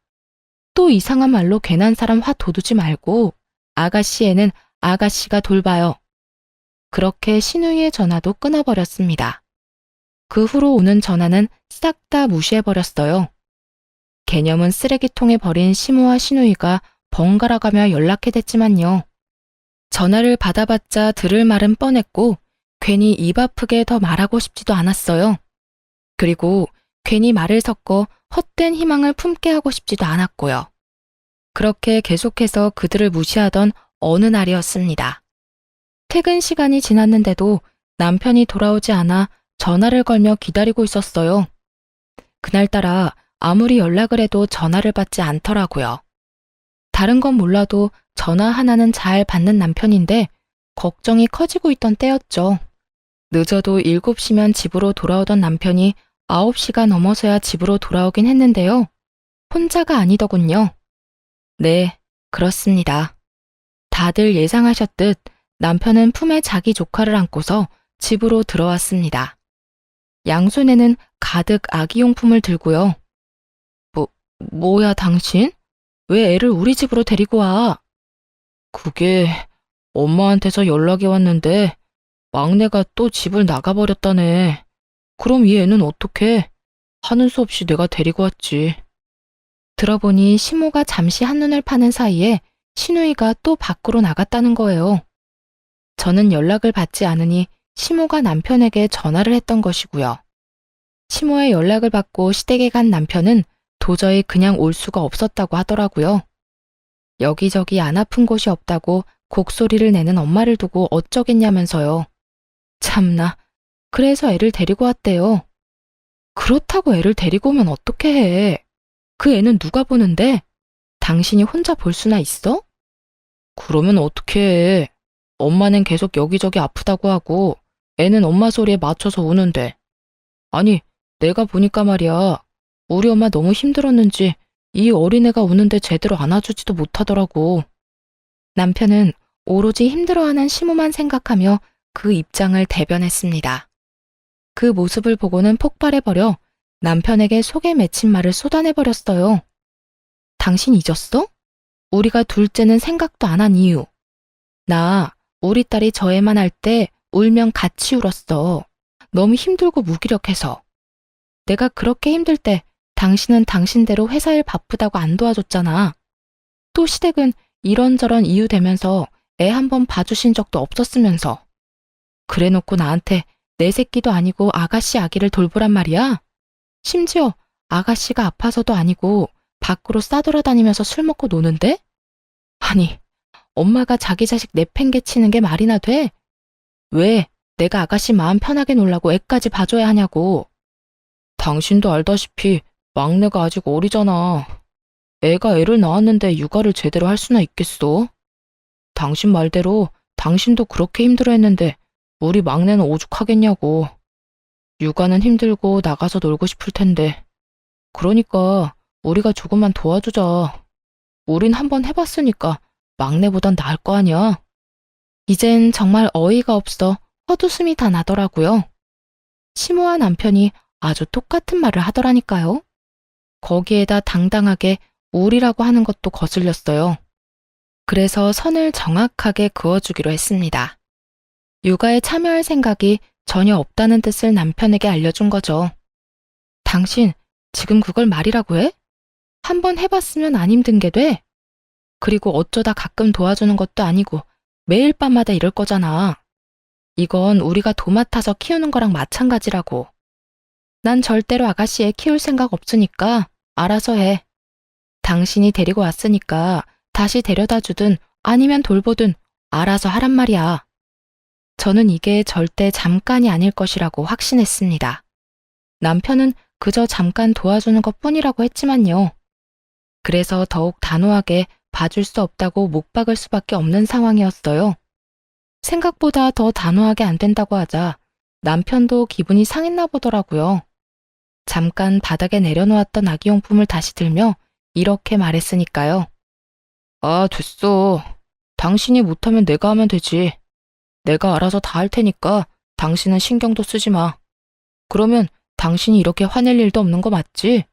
또 이상한 말로 괜한 사람 화 돋우지 말고 아가씨 애는 아가씨가 돌봐요. 그렇게 신우이의 전화도 끊어버렸습니다. 그 후로 오는 전화는 싹 다 무시해버렸어요. 개념은 쓰레기통에 버린 시모와 신우이가 번갈아가며 연락해댔지만요. 전화를 받아봤자 들을 말은 뻔했고 괜히 입 아프게 더 말하고 싶지도 않았어요. 그리고 괜히 말을 섞어 헛된 희망을 품게 하고 싶지도 않았고요. 그렇게 계속해서 그들을 무시하던 어느 날이었습니다. 퇴근 시간이 지났는데도 남편이 돌아오지 않아 전화를 걸며 기다리고 있었어요. 그날따라 아무리 연락을 해도 전화를 받지 않더라고요. 다른 건 몰라도 전화 하나는 잘 받는 남편인데 걱정이 커지고 있던 때였죠. 늦어도 7시면 집으로 돌아오던 남편이 9시가 넘어서야 집으로 돌아오긴 했는데요. 혼자가 아니더군요. 네, 그렇습니다. 다들 예상하셨듯 남편은 품에 자기 조카를 안고서 집으로 들어왔습니다. 양손에는 가득 아기용품을 들고요. 뭐야 당신? 왜 애를 우리 집으로 데리고 와? 그게 엄마한테서 연락이 왔는데 막내가 또 집을 나가버렸다네. 그럼 이 애는 어떡해? 하는 수 없이 내가 데리고 왔지. 들어보니 시모가 잠시 한눈을 파는 사이에 신우이가 또 밖으로 나갔다는 거예요. 저는 연락을 받지 않으니 시모가 남편에게 전화를 했던 것이고요. 시모의 연락을 받고 시댁에 간 남편은 도저히 그냥 올 수가 없었다고 하더라고요. 여기저기 안 아픈 곳이 없다고 곡소리를 내는 엄마를 두고 어쩌겠냐면서요. 참나, 그래서 애를 데리고 왔대요. 그렇다고 애를 데리고 오면 어떻게 해? 그 애는 누가 보는데? 당신이 혼자 볼 수나 있어? 그러면 어떻게 해? 엄마는 계속 여기저기 아프다고 하고 애는 엄마 소리에 맞춰서 우는데. 아니, 내가 보니까 말이야. 우리 엄마 너무 힘들었는지 이 어린애가 우는데 제대로 안아주지도 못하더라고. 남편은 오로지 힘들어하는 시모만 생각하며 그 입장을 대변했습니다. 그 모습을 보고는 폭발해버려 남편에게 속에 맺힌 말을 쏟아내버렸어요. 당신 잊었어? 우리가 둘째는 생각도 안 한 이유. 나 우리 딸이 저 애만 할 때 울면 같이 울었어. 너무 힘들고 무기력해서. 내가 그렇게 힘들 때 당신은 당신대로 회사 일 바쁘다고 안 도와줬잖아. 또 시댁은 이런저런 이유 대면서 애 한 번 봐주신 적도 없었으면서. 그래놓고 나한테 내 새끼도 아니고 아가씨 아기를 돌보란 말이야? 심지어 아가씨가 아파서도 아니고 밖으로 싸돌아다니면서 술 먹고 노는데? 아니, 엄마가 자기 자식 내팽개치는 게 말이나 돼? 왜 내가 아가씨 마음 편하게 놀라고 애까지 봐줘야 하냐고. 당신도 알다시피 막내가 아직 어리잖아. 애가 애를 낳았는데 육아를 제대로 할 수나 있겠어? 당신 말대로 당신도 그렇게 힘들어했는데 우리 막내는 오죽하겠냐고. 육아는 힘들고 나가서 놀고 싶을 텐데. 그러니까 우리가 조금만 도와주자. 우린 한번 해봤으니까 막내보단 나을 거 아니야. 이젠 정말 어이가 없어 헛웃음이 다 나더라고요. 시모와 남편이 아주 똑같은 말을 하더라니까요. 거기에다 당당하게 우리라고 하는 것도 거슬렸어요. 그래서 선을 정확하게 그어주기로 했습니다. 육아에 참여할 생각이 전혀 없다는 뜻을 남편에게 알려준 거죠. 당신 지금 그걸 말이라고 해? 한번 해봤으면 안 힘든 게 돼? 그리고 어쩌다 가끔 도와주는 것도 아니고 매일 밤마다 이럴 거잖아. 이건 우리가 도맡아서 키우는 거랑 마찬가지라고. 난 절대로 아가씨 애 키울 생각 없으니까 알아서 해. 당신이 데리고 왔으니까 다시 데려다 주든 아니면 돌보든 알아서 하란 말이야. 저는 이게 절대 잠깐이 아닐 것이라고 확신했습니다. 남편은 그저 잠깐 도와주는 것뿐이라고 했지만요. 그래서 더욱 단호하게 봐줄 수 없다고 못 박을 수밖에 없는 상황이었어요. 생각보다 더 단호하게 안 된다고 하자 남편도 기분이 상했나 보더라고요. 잠깐 바닥에 내려놓았던 아기용품을 다시 들며 이렇게 말했으니까요. 아, 됐어. 당신이 못하면 내가 하면 되지. 내가 알아서 다 할 테니까 당신은 신경도 쓰지 마. 그러면 당신이 이렇게 화낼 일도 없는 거 맞지?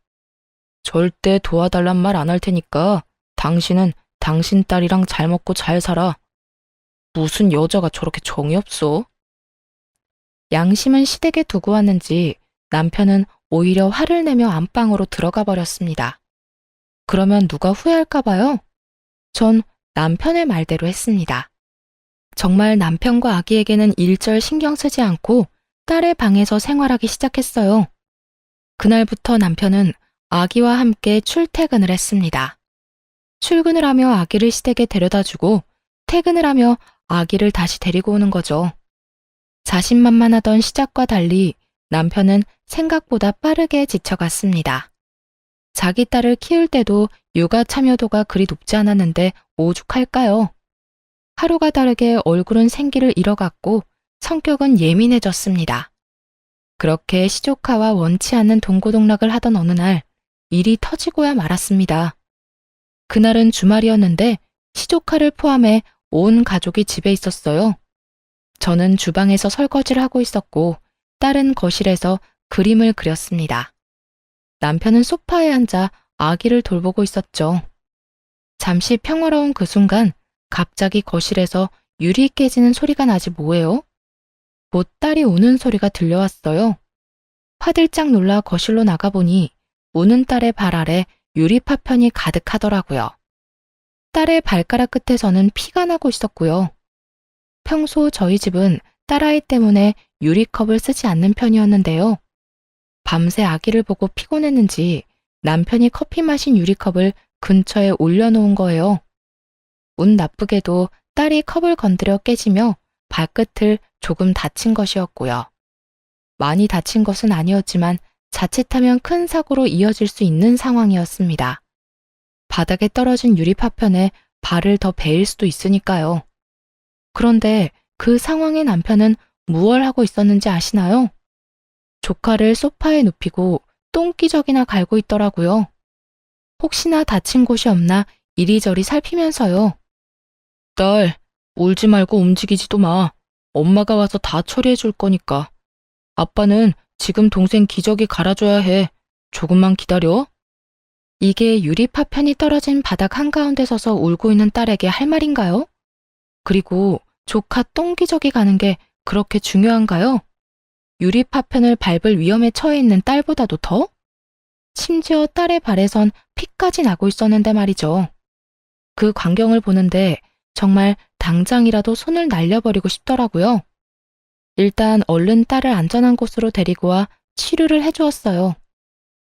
절대 도와달란 말 안 할 테니까 당신은 당신 딸이랑 잘 먹고 잘 살아. 무슨 여자가 저렇게 정이 없어? 양심은 시댁에 두고 왔는지 남편은 오히려 화를 내며 안방으로 들어가 버렸습니다. 그러면 누가 후회할까 봐요? 전 남편의 말대로 했습니다. 정말 남편과 아기에게는 일절 신경 쓰지 않고 딸의 방에서 생활하기 시작했어요. 그날부터 남편은 아기와 함께 출퇴근을 했습니다. 출근을 하며 아기를 시댁에 데려다 주고 퇴근을 하며 아기를 다시 데리고 오는 거죠. 자신만만하던 시작과 달리 남편은 생각보다 빠르게 지쳐갔습니다. 자기 딸을 키울 때도 육아 참여도가 그리 높지 않았는데 오죽할까요? 하루가 다르게 얼굴은 생기를 잃어갔고 성격은 예민해졌습니다. 그렇게 시조카와 원치 않는 동고동락을 하던 어느 날 일이 터지고야 말았습니다. 그날은 주말이었는데 시조카를 포함해 온 가족이 집에 있었어요. 저는 주방에서 설거지를 하고 있었고 딸은 거실에서 그림을 그렸습니다. 남편은 소파에 앉아 아기를 돌보고 있었죠. 잠시 평화로운 그 순간 갑자기 거실에서 유리 깨지는 소리가 나지 뭐예요? 곧 딸이 우는 소리가 들려왔어요. 화들짝 놀라 거실로 나가보니 우는 딸의 발 아래 유리 파편이 가득하더라고요. 딸의 발가락 끝에서는 피가 나고 있었고요. 평소 저희 집은 딸아이 때문에 유리컵을 쓰지 않는 편이었는데요. 밤새 아기를 보고 피곤했는지 남편이 커피 마신 유리컵을 근처에 올려놓은 거예요. 운 나쁘게도 딸이 컵을 건드려 깨지며 발끝을 조금 다친 것이었고요. 많이 다친 것은 아니었지만 자칫하면 큰 사고로 이어질 수 있는 상황이었습니다. 바닥에 떨어진 유리 파편에 발을 더 베일 수도 있으니까요. 그런데 그 상황에 남편은 무얼 하고 있었는지 아시나요? 조카를 소파에 눕히고 똥기저귀나 갈고 있더라고요. 혹시나 다친 곳이 없나 이리저리 살피면서요. 딸, 울지 말고 움직이지도 마. 엄마가 와서 다 처리해 줄 거니까. 아빠는 지금 동생 기저귀 갈아줘야 해. 조금만 기다려. 이게 유리 파편이 떨어진 바닥 한가운데 서서 울고 있는 딸에게 할 말인가요? 그리고 조카 똥기저귀 가는 게 그렇게 중요한가요? 유리 파편을 밟을 위험에 처해 있는 딸보다도 더? 심지어 딸의 발에선 피까지 나고 있었는데 말이죠. 그 광경을 보는데 정말 당장이라도 손을 날려버리고 싶더라고요. 일단 얼른 딸을 안전한 곳으로 데리고 와 치료를 해주었어요.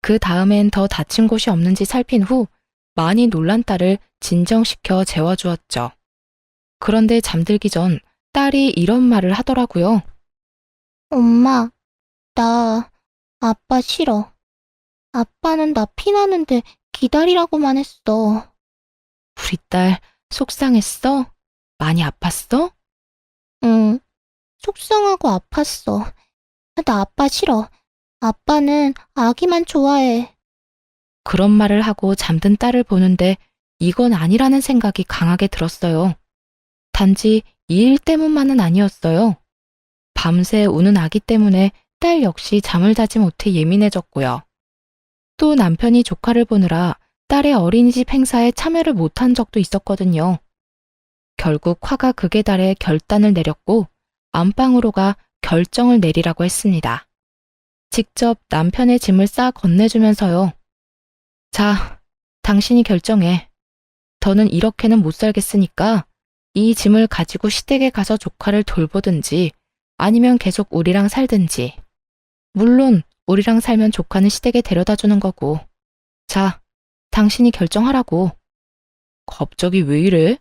그 다음엔 더 다친 곳이 없는지 살핀 후 많이 놀란 딸을 진정시켜 재워주었죠. 그런데 잠들기 전 딸이 이런 말을 하더라고요. 엄마, 나 아빠 싫어. 아빠는 나 피나는데 기다리라고만 했어. 우리 딸 속상했어? 많이 아팠어? 응, 속상하고 아팠어. 나 아빠 싫어. 아빠는 아기만 좋아해. 그런 말을 하고 잠든 딸을 보는데 이건 아니라는 생각이 강하게 들었어요. 단지 이 일 때문만은 아니었어요. 밤새 우는 아기 때문에 딸 역시 잠을 자지 못해 예민해졌고요. 또 남편이 조카를 보느라 딸의 어린이집 행사에 참여를 못한 적도 있었거든요. 결국 화가 극에 달해 결단을 내렸고 안방으로 가 결정을 내리라고 했습니다. 직접 남편의 짐을 싸 건네주면서요. 자, 당신이 결정해. 더는 이렇게는 못 살겠으니까 이 짐을 가지고 시댁에 가서 조카를 돌보든지 아니면 계속 우리랑 살든지. 물론 우리랑 살면 조카는 시댁에 데려다 주는 거고. 자, 당신이 결정하라고. 갑자기 왜 이래?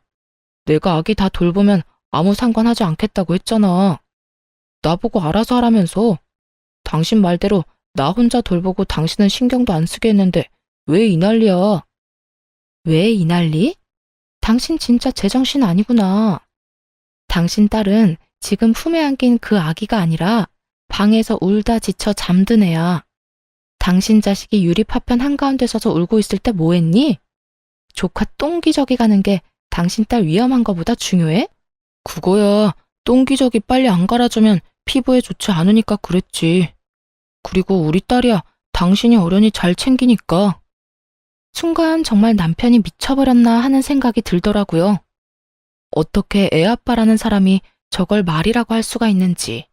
내가 아기 다 돌보면 아무 상관하지 않겠다고 했잖아. 나보고 알아서 하라면서. 당신 말대로 나 혼자 돌보고 당신은 신경도 안 쓰게 했는데 왜 이 난리야? 왜 이 난리? 당신 진짜 제정신 아니구나. 당신 딸은 지금 품에 안긴 그 아기가 아니라 방에서 울다 지쳐 잠든 애야. 당신 자식이 유리 파편 한가운데 서서 울고 있을 때 뭐 했니? 조카 똥기저귀 가는 게 당신 딸 위험한 거보다 중요해? 그거야. 똥기저귀 빨리 안 갈아주면 피부에 좋지 않으니까 그랬지. 그리고 우리 딸이야. 당신이 어련히 잘 챙기니까. 순간 정말 남편이 미쳐버렸나 하는 생각이 들더라고요. 어떻게 애아빠라는 사람이 저걸 말이라고 할 수가 있는지.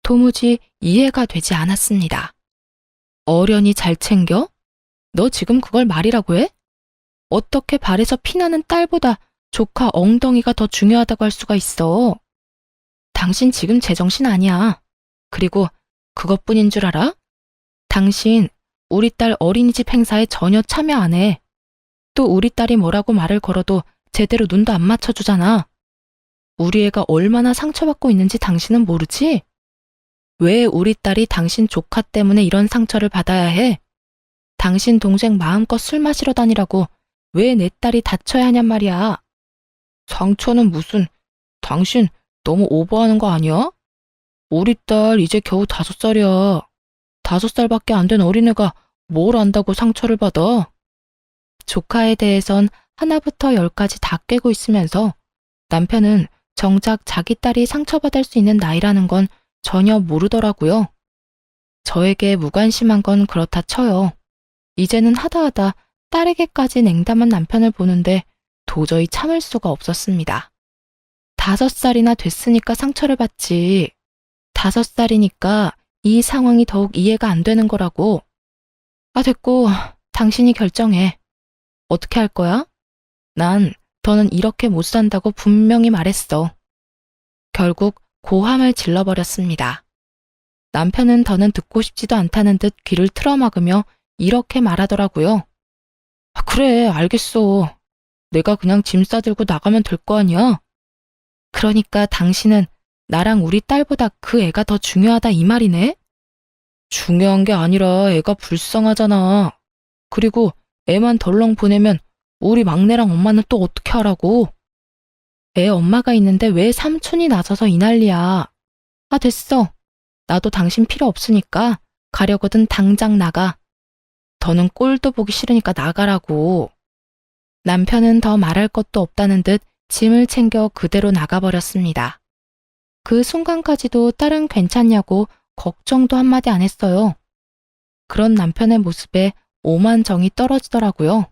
도무지 이해가 되지 않았습니다. 어련히 잘 챙겨? 너 지금 그걸 말이라고 해? 어떻게 발에서 피나는 딸보다 조카 엉덩이가 더 중요하다고 할 수가 있어? 당신 지금 제정신 아니야. 그리고 그것뿐인 줄 알아? 당신 우리 딸 어린이집 행사에 전혀 참여 안 해. 또 우리 딸이 뭐라고 말을 걸어도 제대로 눈도 안 맞춰주잖아. 우리 애가 얼마나 상처받고 있는지 당신은 모르지? 왜 우리 딸이 당신 조카 때문에 이런 상처를 받아야 해? 당신 동생 마음껏 술 마시러 다니라고 왜 내 딸이 다쳐야 하냔 말이야. 상처는 무슨, 당신 너무 오버하는 거 아니야? 우리 딸 이제 겨우 5살이야. 5살밖에 안 된 어린애가 뭘 안다고 상처를 받아? 조카에 대해선 하나부터 10까지 다 꿰고 있으면서 남편은 정작 자기 딸이 상처받을 수 있는 나이라는 건 전혀 모르더라고요. 저에게 무관심한 건 그렇다 쳐요. 이제는 하다하다 딸에게까지 냉담한 남편을 보는데 도저히 참을 수가 없었습니다. 5살이나 됐으니까 상처를 받지. 5살이니까 이 상황이 더욱 이해가 안 되는 거라고. 아, 됐고, 당신이 결정해. 어떻게 할 거야? 난 더는 이렇게 못 산다고 분명히 말했어. 결국 고함을 질러버렸습니다. 남편은 더는 듣고 싶지도 않다는 듯 귀를 틀어막으며 이렇게 말하더라고요. 아, 그래, 알겠어. 내가 그냥 짐 싸들고 나가면 될 거 아니야? 그러니까 당신은 나랑 우리 딸보다 그 애가 더 중요하다 이 말이네? 중요한 게 아니라 애가 불쌍하잖아. 그리고 애만 덜렁 보내면 우리 막내랑 엄마는 또 어떻게 하라고? 애 엄마가 있는데 왜 삼촌이 나서서 이 난리야. 아, 됐어. 나도 당신 필요 없으니까 가려거든 당장 나가. 더는 꼴도 보기 싫으니까 나가라고. 남편은 더 말할 것도 없다는 듯 짐을 챙겨 그대로 나가버렸습니다. 그 순간까지도 딸은 괜찮냐고 걱정도 한마디 안 했어요. 그런 남편의 모습에 오만 정이 떨어지더라고요.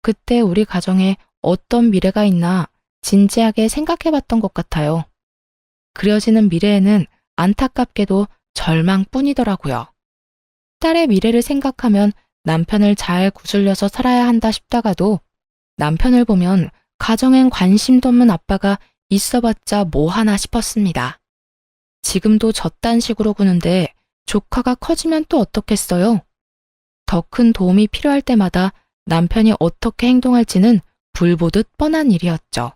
그때 우리 가정에 어떤 미래가 있나 진지하게 생각해봤던 것 같아요. 그려지는 미래에는 안타깝게도 절망뿐이더라고요. 딸의 미래를 생각하면 남편을 잘 구슬려서 살아야 한다 싶다가도 남편을 보면 가정엔 관심도 없는 아빠가 있어봤자 뭐 하나 싶었습니다. 지금도 저딴 식으로 구는데 조카가 커지면 또 어떻겠어요? 더 큰 도움이 필요할 때마다 남편이 어떻게 행동할지는 불보듯 뻔한 일이었죠.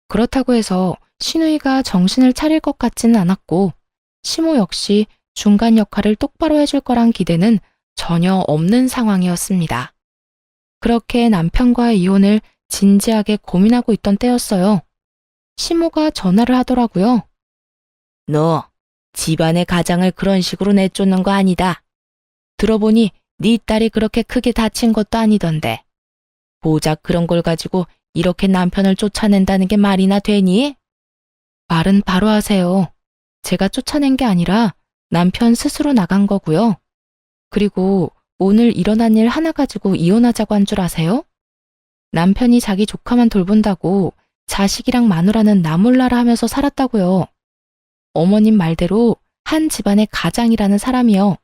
그렇다고 해서 시누이가 정신을 차릴 것 같지는 않았고 시모 역시 중간 역할을 똑바로 해줄 거란 기대는 전혀 없는 상황이었습니다. 그렇게 남편과의 이혼을 진지하게 고민하고 있던 때였어요. 시모가 전화를 하더라고요. 너 집안의 가장을 그런 식으로 내쫓는 거 아니다. 들어보니 네 딸이 그렇게 크게 다친 것도 아니던데. 고작 그런 걸 가지고 이렇게 남편을 쫓아낸다는 게 말이나 되니? 말은 바로 하세요. 제가 쫓아낸 게 아니라 남편 스스로 나간 거고요. 그리고 오늘 일어난 일 하나 가지고 이혼하자고 한 줄 아세요? 남편이 자기 조카만 돌본다고 자식이랑 마누라는 나 몰라라 하면서 살았다고요. 어머님 말대로 한 집안의 가장이라는 사람이요.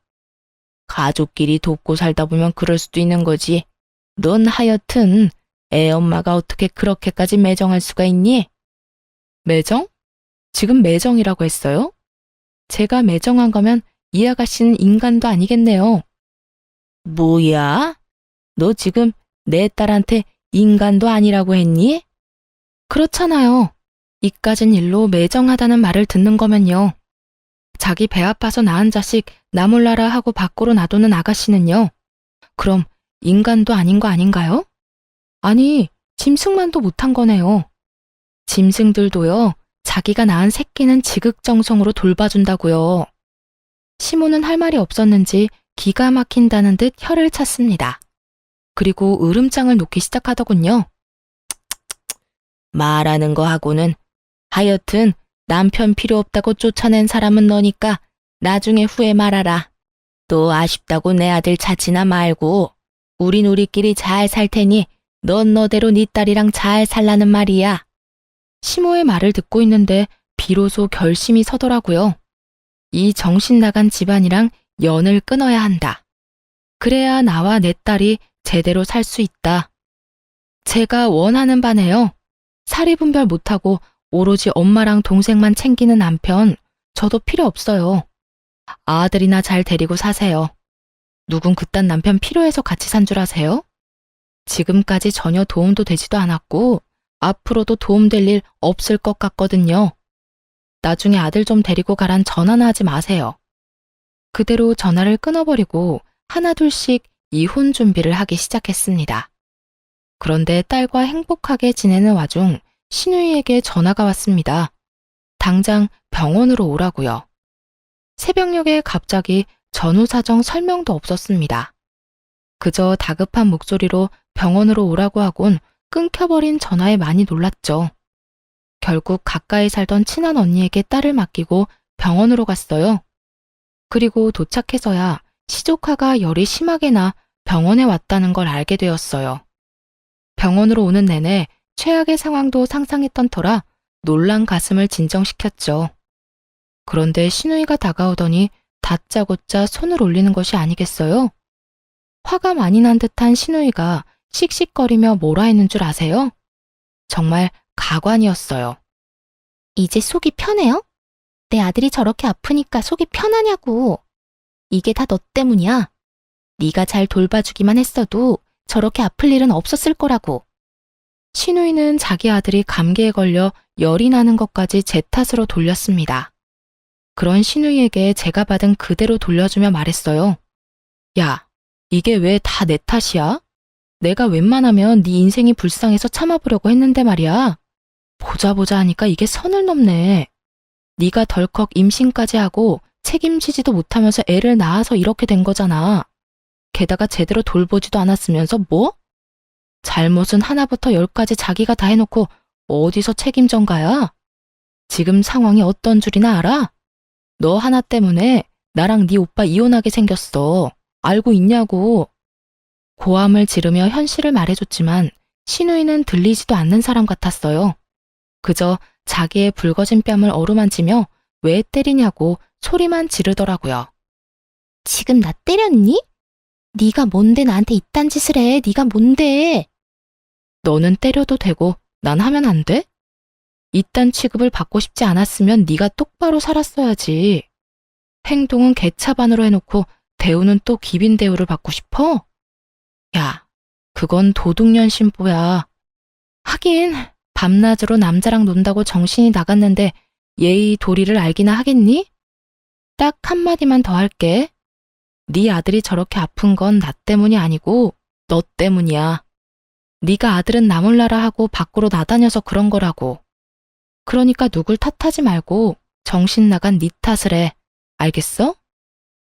가족끼리 돕고 살다 보면 그럴 수도 있는 거지. 넌 하여튼 애 엄마가 어떻게 그렇게까지 매정할 수가 있니? 매정? 지금 매정이라고 했어요? 제가 매정한 거면 이 아가씨는 인간도 아니겠네요. 뭐야? 너 지금 내 딸한테 인간도 아니라고 했니? 그렇잖아요. 이까진 일로 매정하다는 말을 듣는 거면요. 자기 배 아파서 낳은 자식 나 몰라라 하고 밖으로 놔두는 아가씨는요. 그럼 인간도 아닌 거 아닌가요? 아니, 짐승만도 못한 거네요. 짐승들도요, 자기가 낳은 새끼는 지극정성으로 돌봐준다고요. 시모는 할 말이 없었는지 기가 막힌다는 듯 혀를 찼습니다. 그리고 으름장을 놓기 시작하더군요. 말하는 거 하고는 하여튼 남편 필요 없다고 쫓아낸 사람은 너니까 나중에 후회 말아라. 또 아쉽다고 내 아들 찾지나 말고 우린 우리끼리 잘 살 테니 넌 너대로 네 딸이랑 잘 살라는 말이야. 시모의 말을 듣고 있는데 비로소 결심이 서더라고요. 이 정신 나간 집안이랑 연을 끊어야 한다. 그래야 나와 내 딸이 제대로 살 수 있다. 제가 원하는 바네요. 사리 분별 못하고 오로지 엄마랑 동생만 챙기는 남편, 저도 필요 없어요. 아들이나 잘 데리고 사세요. 누군 그딴 남편 필요해서 같이 산 줄 아세요? 지금까지 전혀 도움도 되지도 않았고 앞으로도 도움될 일 없을 것 같거든요. 나중에 아들 좀 데리고 가란 전화나 하지 마세요. 그대로 전화를 끊어버리고 하나둘씩 이혼 준비를 하기 시작했습니다. 그런데 딸과 행복하게 지내는 와중 신우이에게 전화가 왔습니다. 당장 병원으로 오라고요. 새벽녘에 갑자기 전후 사정 설명도 없었습니다. 그저 다급한 목소리로 병원으로 오라고 하곤 끊겨버린 전화에 많이 놀랐죠. 결국 가까이 살던 친한 언니에게 딸을 맡기고 병원으로 갔어요. 그리고 도착해서야 시조카가 열이 심하게 나 병원에 왔다는 걸 알게 되었어요. 병원으로 오는 내내 최악의 상황도 상상했던 터라 놀란 가슴을 진정시켰죠. 그런데 신우이가 다가오더니 다짜고짜 손을 올리는 것이 아니겠어요? 화가 많이 난 듯한 신우이가 씩씩거리며 뭐라 했는 줄 아세요? 정말 가관이었어요. 이제 속이 편해요? 내 아들이 저렇게 아프니까 속이 편하냐고. 이게 다 너 때문이야. 네가 잘 돌봐주기만 했어도 저렇게 아플 일은 없었을 거라고. 신우이는 자기 아들이 감기에 걸려 열이 나는 것까지 제 탓으로 돌렸습니다. 그런 신우이에게 제가 받은 그대로 돌려주며 말했어요. 야, 이게 왜 다 내 탓이야? 내가 웬만하면 네 인생이 불쌍해서 참아보려고 했는데 말이야. 보자 하니까 이게 선을 넘네. 네가 덜컥 임신까지 하고 책임지지도 못하면서 애를 낳아서 이렇게 된 거잖아. 게다가 제대로 돌보지도 않았으면서 뭐? 잘못은 하나부터 열까지 자기가 다 해놓고 어디서 책임전가야? 지금 상황이 어떤 줄이나 알아? 너 하나 때문에 나랑 네 오빠 이혼하게 생겼어. 알고 있냐고. 고함을 지르며 현실을 말해줬지만 신우이는 들리지도 않는 사람 같았어요. 그저 자기의 붉어진 뺨을 어루만지며 왜 때리냐고 소리만 지르더라고요. 지금 나 때렸니? 네가 뭔데 나한테 이딴 짓을 해. 네가 뭔데? 너는 때려도 되고 난 하면 안 돼? 이딴 취급을 받고 싶지 않았으면 네가 똑바로 살았어야지. 행동은 개차반으로 해놓고 대우는 또 기빈 대우를 받고 싶어? 야, 그건 도둑년 심보야. 하긴 밤낮으로 남자랑 논다고 정신이 나갔는데 예의 도리를 알기나 하겠니? 딱 한마디만 더 할게. 네 아들이 저렇게 아픈 건 나 때문이 아니고 너 때문이야. 네가 아들은 나 몰라라 하고 밖으로 나다녀서 그런 거라고. 그러니까 누굴 탓하지 말고 정신 나간 네 탓을 해. 알겠어?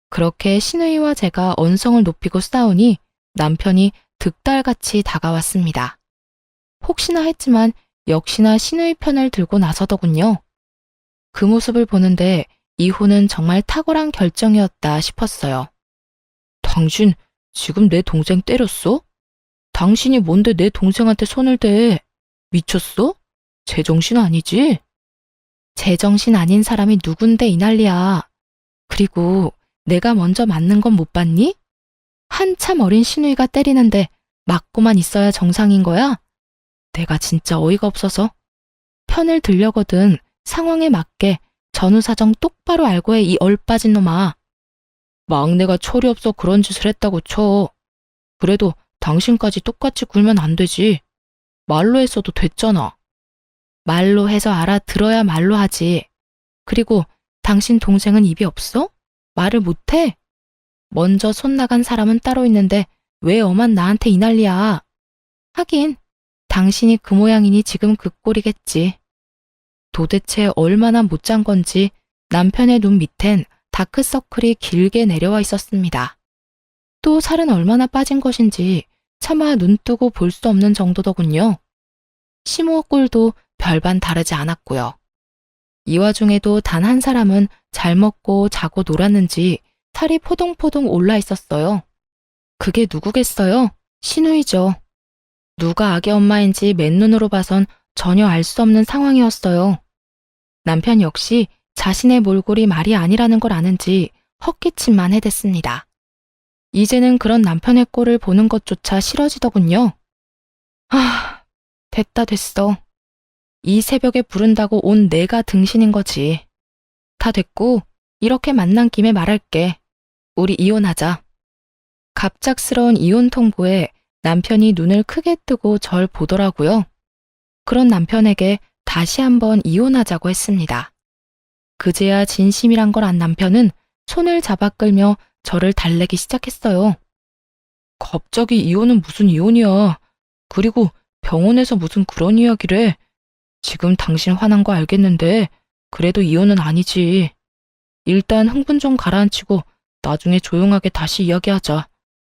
그렇게 신우이와 제가 언성을 높이고 싸우니 남편이 득달같이 다가왔습니다. 혹시나 했지만 역시나 신우이 편을 들고 나서더군요. 그 모습을 보는데 이혼은 정말 탁월한 결정이었다 싶었어요. 당신 지금 내 동생 때렸어? 당신이 뭔데 내 동생한테 손을 대? 미쳤어? 제정신 아니지? 제정신 아닌 사람이 누군데 이 난리야. 그리고 내가 먼저 맞는 건 못 봤니? 한참 어린 신우이가 때리는데 맞고만 있어야 정상인 거야? 내가 진짜 어이가 없어서. 편을 들려거든 상황에 맞게 전후사정 똑바로 알고 해 이 얼빠진 놈아. 막내가 철이 없어 그런 짓을 했다고 쳐. 그래도 당신까지 똑같이 굴면 안 되지. 말로 했어도 됐잖아. 말로 해서 알아들어야 말로 하지. 그리고 당신 동생은 입이 없어? 말을 못해? 먼저 손 나간 사람은 따로 있는데 왜 엄한 나한테 이 난리야. 하긴 당신이 그 모양이니 지금 그 꼴이겠지. 도대체 얼마나 못 잔 건지 남편의 눈 밑엔 다크서클이 길게 내려와 있었습니다. 또 살은 얼마나 빠진 것인지 차마 눈 뜨고 볼 수 없는 정도더군요. 시모 꼴도 별반 다르지 않았고요. 이 와중에도 단 한 사람은 잘 먹고 자고 놀았는지 살이 포동포동 올라 있었어요. 그게 누구겠어요? 신우이죠. 누가 악의 엄마인지 맨눈으로 봐선 전혀 알 수 없는 상황이었어요. 남편 역시 자신의 몰골이 말이 아니라는 걸 아는지 헛기침만 해댔습니다. 이제는 그런 남편의 꼴을 보는 것조차 싫어지더군요. 아, 됐어. 이 새벽에 부른다고 온 내가 등신인 거지. 다 됐고, 이렇게 만난 김에 말할게. 우리 이혼하자. 갑작스러운 이혼 통보에 남편이 눈을 크게 뜨고 절 보더라고요. 그런 남편에게 다시 한번 이혼하자고 했습니다. 그제야 진심이란 걸 안 남편은 손을 잡아 끌며 저를 달래기 시작했어요. 갑자기 이혼은 무슨 이혼이야. 그리고 병원에서 무슨 그런 이야기를 해. 지금 당신 화난 거 알겠는데 그래도 이혼은 아니지. 일단 흥분 좀 가라앉히고 나중에 조용하게 다시 이야기하자.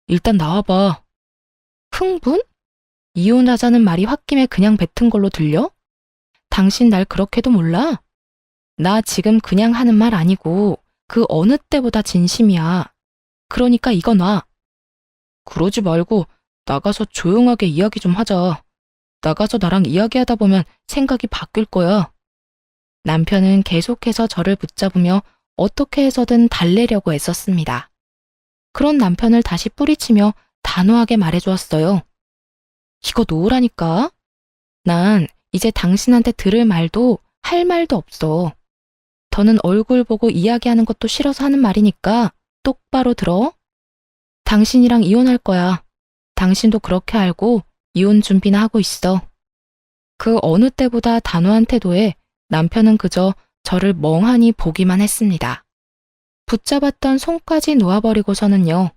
일단 나와봐. 흥분? 이혼하자는 말이 홧김에 그냥 뱉은 걸로 들려? 당신 날 그렇게도 몰라? 나 지금 그냥 하는 말 아니고 그 어느 때보다 진심이야. 그러니까 이거 놔. 그러지 말고 나가서 조용하게 이야기 좀 하자. 나가서 나랑 이야기하다 보면 생각이 바뀔 거야. 남편은 계속해서 저를 붙잡으며 어떻게 해서든 달래려고 애썼습니다. 그런 남편을 다시 뿌리치며 단호하게 말해주었어요. 이거 놓으라니까. 난 이제 당신한테 들을 말도 할 말도 없어. 더는 얼굴 보고 이야기하는 것도 싫어서 하는 말이니까 똑바로 들어. 당신이랑 이혼할 거야. 당신도 그렇게 알고 이혼 준비나 하고 있어. 그 어느 때보다 단호한 태도에 남편은 그저 저를 멍하니 보기만 했습니다. 붙잡았던 손까지 놓아버리고서는요.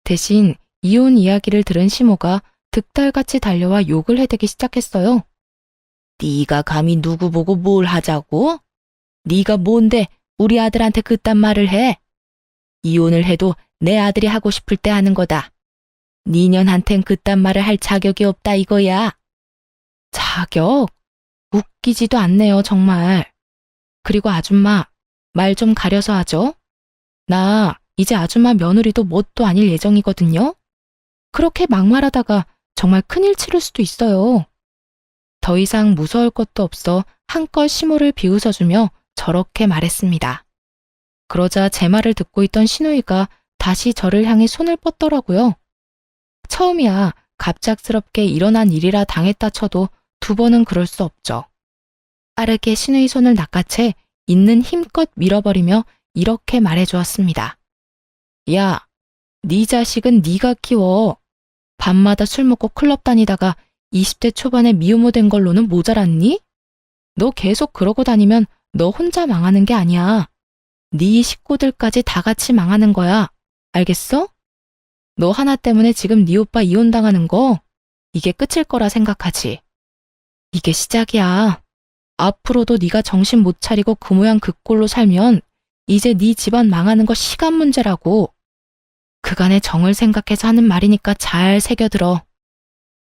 대신 이혼 이야기를 들은 시모가 득달같이 달려와 욕을 해대기 시작했어요. 네가 감히 누구 보고 뭘 하자고? 네가 뭔데 우리 아들한테 그딴 말을 해? 이혼을 해도 내 아들이 하고 싶을 때 하는 거다. 니년한텐 그딴 말을 할 자격이 없다 이거야. 자격? 웃기지도 않네요, 정말. 그리고 아줌마, 말 좀 가려서 하죠. 나 이제 아줌마 며느리도 뭣도 아닐 예정이거든요. 그렇게 막말하다가 정말 큰일 치를 수도 있어요. 더 이상 무서울 것도 없어 한껏 시모를 비웃어주며 저렇게 말했습니다. 그러자 제 말을 듣고 있던 신우이가 다시 저를 향해 손을 뻗더라고요. 처음이야 갑작스럽게 일어난 일이라 당했다 쳐도 두 번은 그럴 수 없죠. 빠르게 신우이 손을 낚아채 있는 힘껏 밀어버리며 이렇게 말해주었습니다. 야, 네 자식은 네가 키워. 밤마다 술 먹고 클럽 다니다가 20대 초반에 미혼모 된 걸로는 모자랐니? 너 계속 그러고 다니면 너 혼자 망하는 게 아니야. 네 식구들까지 다 같이 망하는 거야. 알겠어? 너 하나 때문에 지금 네 오빠 이혼당하는 거 이게 끝일 거라 생각하지. 이게 시작이야. 앞으로도 네가 정신 못 차리고 그 모양 그 꼴로 살면 이제 네 집안 망하는 거 시간 문제라고. 그간의 정을 생각해서 하는 말이니까 잘 새겨들어.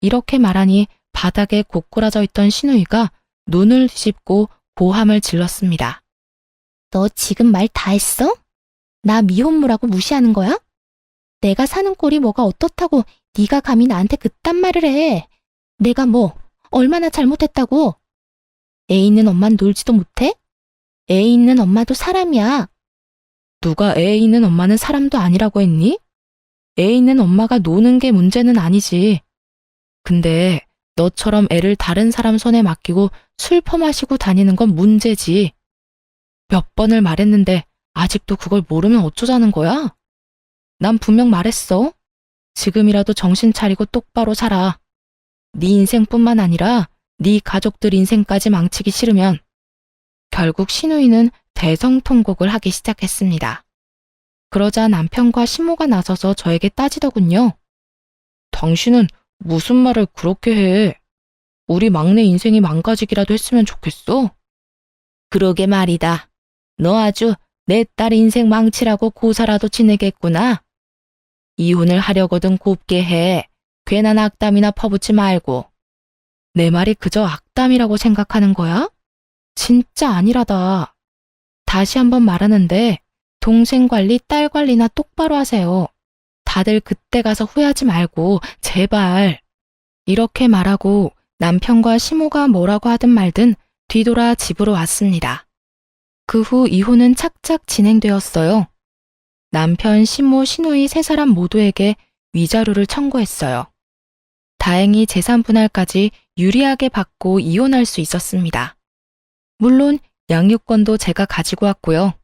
이렇게 말하니 바닥에 고꾸라져 있던 신우이가 눈을 뒤집고 고함을 질렀습니다. 너 지금 말 다 했어? 나 미혼모라고 무시하는 거야? 내가 사는 꼴이 뭐가 어떻다고 네가 감히 나한테 그딴 말을 해. 내가 뭐 얼마나 잘못했다고. 애 있는 엄만 놀지도 못해? 애 있는 엄마도 사람이야. 누가 애 있는 엄마는 사람도 아니라고 했니? 애 있는 엄마가 노는 게 문제는 아니지. 근데 너처럼 애를 다른 사람 손에 맡기고 술 퍼마시고 다니는 건 문제지. 몇 번을 말했는데 아직도 그걸 모르면 어쩌자는 거야? 난 분명 말했어. 지금이라도 정신 차리고 똑바로 살아. 네 인생뿐만 아니라 네 가족들 인생까지 망치기 싫으면. 결국 신우이는 대성통곡을 하기 시작했습니다. 그러자 남편과 신모가 나서서 저에게 따지더군요. 당신은 무슨 말을 그렇게 해? 우리 막내 인생이 망가지기라도 했으면 좋겠어? 그러게 말이다. 너 아주 내 딸 인생 망치라고 고사라도 지내겠구나. 이혼을 하려거든 곱게 해. 괜한 악담이나 퍼붓지 말고. 내 말이 그저 악담이라고 생각하는 거야? 진짜 아니라다. 다시 한번 말하는데 동생 관리, 딸 관리나 똑바로 하세요. 다들 그때 가서 후회하지 말고 제발. 이렇게 말하고 남편과 시모가 뭐라고 하든 말든 뒤돌아 집으로 왔습니다. 그 후 이혼은 착착 진행되었어요. 남편, 신모, 시누이 세 사람 모두에게 위자료를 청구했어요. 다행히 재산 분할까지 유리하게 받고 이혼할 수 있었습니다. 물론 양육권도 제가 가지고 왔고요.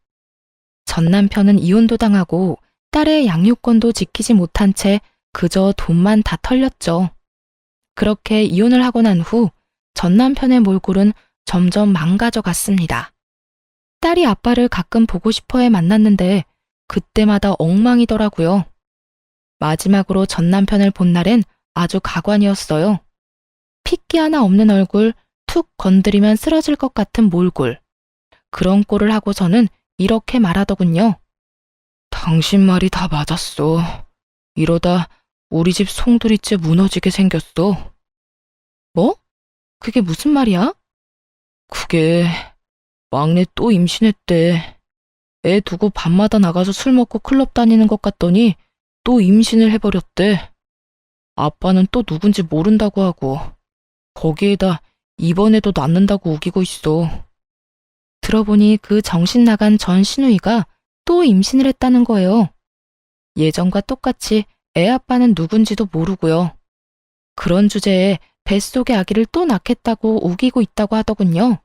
전 남편은 이혼도 당하고 딸의 양육권도 지키지 못한 채 그저 돈만 다 털렸죠. 그렇게 이혼을 하고 난 후 전 남편의 몰골은 점점 망가져 갔습니다. 딸이 아빠를 가끔 보고 싶어해 만났는데 그때마다 엉망이더라고요. 마지막으로 전 남편을 본 날엔 아주 가관이었어요. 핏기 하나 없는 얼굴, 툭 건드리면 쓰러질 것 같은 몰골. 그런 꼴을 하고서는 이렇게 말하더군요. 당신 말이 다 맞았어. 이러다 우리 집 송두리째 무너지게 생겼어. 뭐? 그게 무슨 말이야? 그게 막내 또 임신했대. 애 두고 밤마다 나가서 술 먹고 클럽 다니는 것 같더니 또 임신을 해버렸대. 아빠는 또 누군지 모른다고 하고 거기에다 이번에도 낳는다고 우기고 있어. 들어보니 그 정신 나간 전 시누이가 또 임신을 했다는 거예요. 예전과 똑같이 애 아빠는 누군지도 모르고요. 그런 주제에 뱃속의 아기를 또 낳겠다고 우기고 있다고 하더군요.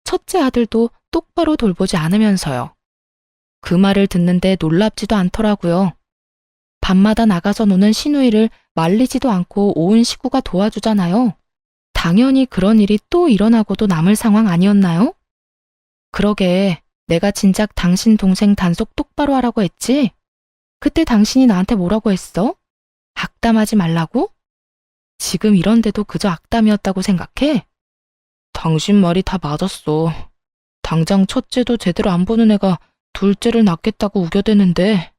첫째 아들도 똑바로 돌보지 않으면서요. 그 말을 듣는데 놀랍지도 않더라고요. 밤마다 나가서 노는 시누이를 말리지도 않고 온 식구가 도와주잖아요. 당연히 그런 일이 또 일어나고도 남을 상황 아니었나요? 그러게 내가 진작 당신 동생 단속 똑바로 하라고 했지? 그때 당신이 나한테 뭐라고 했어? 악담하지 말라고? 지금 이런데도 그저 악담이었다고 생각해? 당신 말이 다 맞았어. 당장 첫째도 제대로 안 보는 애가 둘째를 낳겠다고 우겨대는데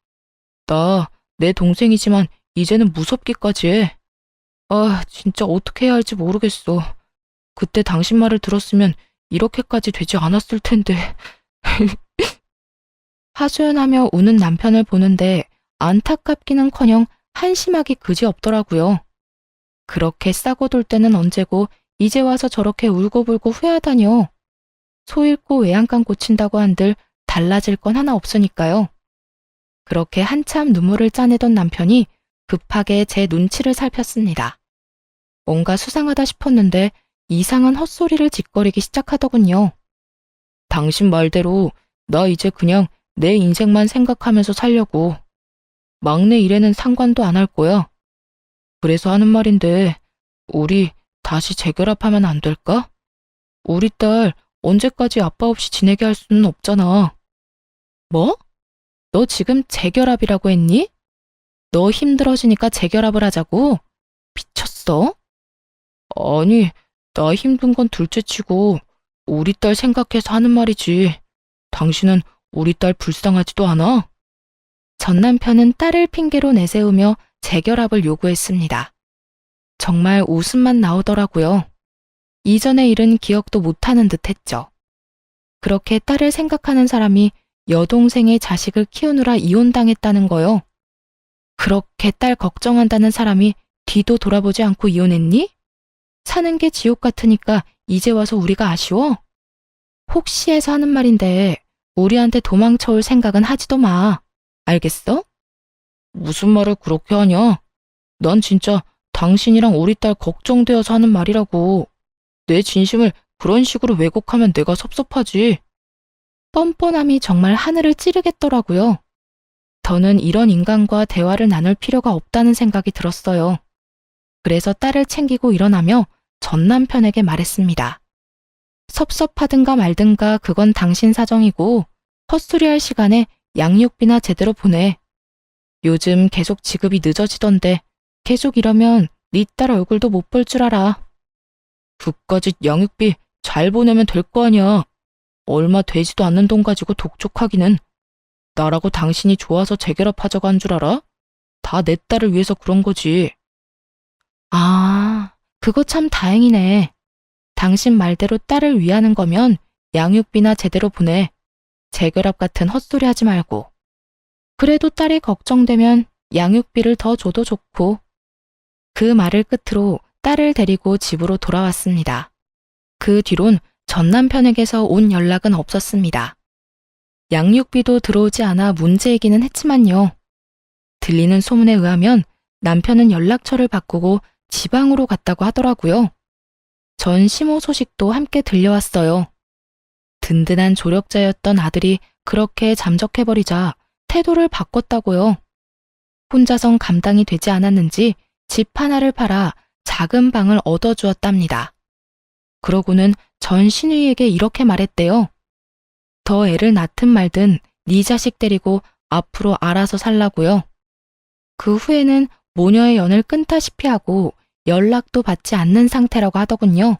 나 내 동생이지만 이제는 무섭기까지 해. 아, 진짜 어떻게 해야 할지 모르겠어. 그때 당신 말을 들었으면 이렇게까지 되지 않았을 텐데. 하소연하며 우는 남편을 보는데 안타깝기는커녕 한심하기 그지없더라고요. 그렇게 싸고 돌 때는 언제고 이제 와서 저렇게 울고불고 후회하다뇨. 소 잃고 외양간 고친다고 한들 달라질 건 하나 없으니까요. 그렇게 한참 눈물을 짜내던 남편이 급하게 제 눈치를 살폈습니다. 뭔가 수상하다 싶었는데 이상한 헛소리를 짓거리기 시작하더군요. 당신 말대로 나 이제 그냥 내 인생만 생각하면서 살려고. 막내 일에는 상관도 안 할 거야. 그래서 하는 말인데 우리 다시 재결합하면 안 될까? 우리 딸 언제까지 아빠 없이 지내게 할 수는 없잖아. 뭐? 너 지금 재결합이라고 했니? 너 힘들어지니까 재결합을 하자고? 미쳤어? 아니, 나 힘든 건 둘째치고 우리 딸 생각해서 하는 말이지. 당신은 우리 딸 불쌍하지도 않아? 전 남편은 딸을 핑계로 내세우며 재결합을 요구했습니다. 정말 웃음만 나오더라고요. 이전의 일은 기억도 못하는 듯 했죠. 그렇게 딸을 생각하는 사람이 여동생의 자식을 키우느라 이혼당했다는 거요. 그렇게 딸 걱정한다는 사람이 뒤도 돌아보지 않고 이혼했니? 사는 게 지옥 같으니까 이제 와서 우리가 아쉬워? 혹시 해서 하는 말인데 우리한테 도망쳐올 생각은 하지도 마. 알겠어? 무슨 말을 그렇게 하냐? 난 진짜 당신이랑 우리 딸 걱정되어서 하는 말이라고. 내 진심을 그런 식으로 왜곡하면 내가 섭섭하지. 뻔뻔함이 정말 하늘을 찌르겠더라고요. 더는 이런 인간과 대화를 나눌 필요가 없다는 생각이 들었어요. 그래서 딸을 챙기고 일어나며 전 남편에게 말했습니다. 섭섭하든가 말든가 그건 당신 사정이고 헛소리할 시간에 양육비나 제대로 보내. 요즘 계속 지급이 늦어지던데 계속 이러면 네 딸 얼굴도 못 볼 줄 알아. 그까짓 양육비 잘 보내면 될 거 아니야. 얼마 되지도 않는 돈 가지고 독촉하기는. 나라고 당신이 좋아서 재결합하자고 한 줄 알아? 다 내 딸을 위해서 그런 거지. 아, 그거 참 다행이네. 당신 말대로 딸을 위하는 거면 양육비나 제대로 보내. 재결합 같은 헛소리 하지 말고. 그래도 딸이 걱정되면 양육비를 더 줘도 좋고. 그 말을 끝으로 딸을 데리고 집으로 돌아왔습니다. 그 뒤론 전 남편에게서 온 연락은 없었습니다. 양육비도 들어오지 않아 문제이기는 했지만요. 들리는 소문에 의하면 남편은 연락처를 바꾸고 지방으로 갔다고 하더라고요. 전 시모 소식도 함께 들려왔어요. 든든한 조력자였던 아들이 그렇게 잠적해버리자 태도를 바꿨다고요. 혼자선 감당이 되지 않았는지 집 하나를 팔아 작은 방을 얻어주었답니다. 그러고는 전 신우이에게 이렇게 말했대요. 더 애를 낳든 말든 네 자식 데리고 앞으로 알아서 살라고요. 그 후에는 모녀의 연을 끊다시피 하고 연락도 받지 않는 상태라고 하더군요.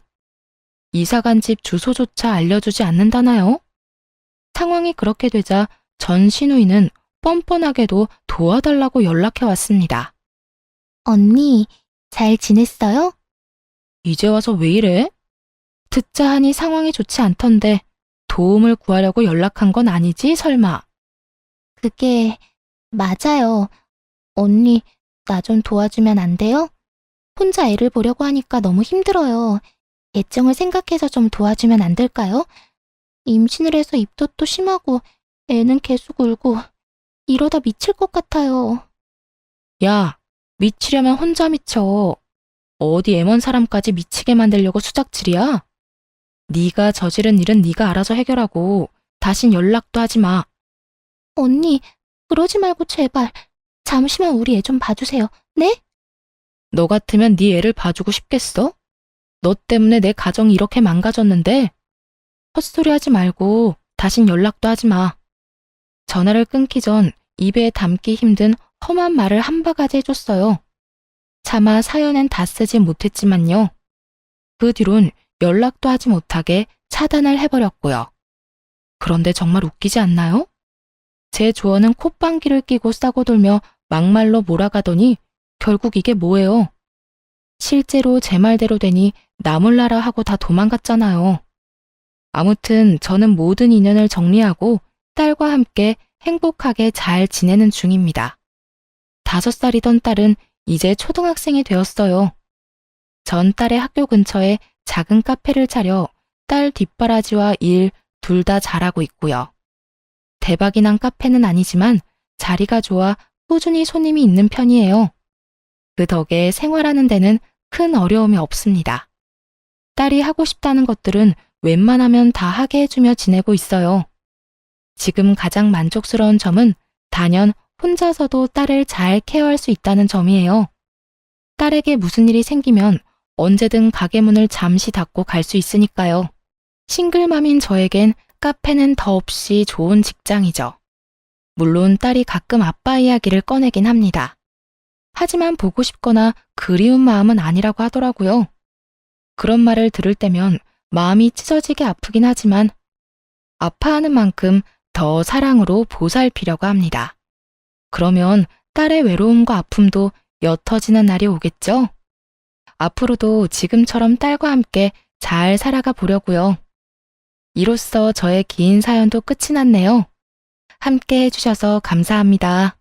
이사간 집 주소조차 알려주지 않는다나요? 상황이 그렇게 되자 전 신우이는 뻔뻔하게도 도와달라고 연락해 왔습니다. 언니, 잘 지냈어요? 이제 와서 왜 이래? 듣자 하니 상황이 좋지 않던데 도움을 구하려고 연락한 건 아니지 설마? 그게, 맞아요. 언니, 나 좀 도와주면 안 돼요? 혼자 애를 보려고 하니까 너무 힘들어요. 애정을 생각해서 좀 도와주면 안 될까요? 임신을 해서 입덧도 심하고 애는 계속 울고 이러다 미칠 것 같아요. 야, 미치려면 혼자 미쳐. 어디 애먼 사람까지 미치게 만들려고 수작질이야? 네가 저지른 일은 네가 알아서 해결하고 다신 연락도 하지 마. 언니, 그러지 말고 제발 잠시만 우리 애 좀 봐주세요. 네? 너 같으면 네 애를 봐주고 싶겠어? 너 때문에 내 가정이 이렇게 망가졌는데 헛소리 하지 말고 다신 연락도 하지 마. 전화를 끊기 전 입에 담기 힘든 험한 말을 한 바가지 해줬어요. 차마 사연엔 다 쓰지 못했지만요. 그 뒤론 연락도 하지 못하게 차단을 해버렸고요. 그런데 정말 웃기지 않나요? 제 조언은 콧방귀를 끼고 싸고 돌며 막말로 몰아가더니 결국 이게 뭐예요? 실제로 제 말대로 되니 나 몰라라 하고 다 도망갔잖아요. 아무튼 저는 모든 인연을 정리하고 딸과 함께 행복하게 잘 지내는 중입니다. 5살이던 딸은 이제 초등학생이 되었어요. 전 딸의 학교 근처에 작은 카페를 차려 딸 뒷바라지와 일 둘 다 잘하고 있고요. 대박이 난 카페는 아니지만 자리가 좋아 꾸준히 손님이 있는 편이에요. 그 덕에 생활하는 데는 큰 어려움이 없습니다. 딸이 하고 싶다는 것들은 웬만하면 다 하게 해주며 지내고 있어요. 지금 가장 만족스러운 점은 단연 혼자서도 딸을 잘 케어할 수 있다는 점이에요. 딸에게 무슨 일이 생기면 언제든 가게 문을 잠시 닫고 갈 수 있으니까요. 싱글맘인 저에겐 카페는 더없이 좋은 직장이죠. 물론 딸이 가끔 아빠 이야기를 꺼내긴 합니다. 하지만 보고 싶거나 그리운 마음은 아니라고 하더라고요. 그런 말을 들을 때면 마음이 찢어지게 아프긴 하지만 아파하는 만큼 더 사랑으로 보살피려고 합니다. 그러면 딸의 외로움과 아픔도 옅어지는 날이 오겠죠? 앞으로도 지금처럼 딸과 함께 잘 살아가 보려고요. 이로써 저의 긴 사연도 끝이 났네요. 함께 해주셔서 감사합니다.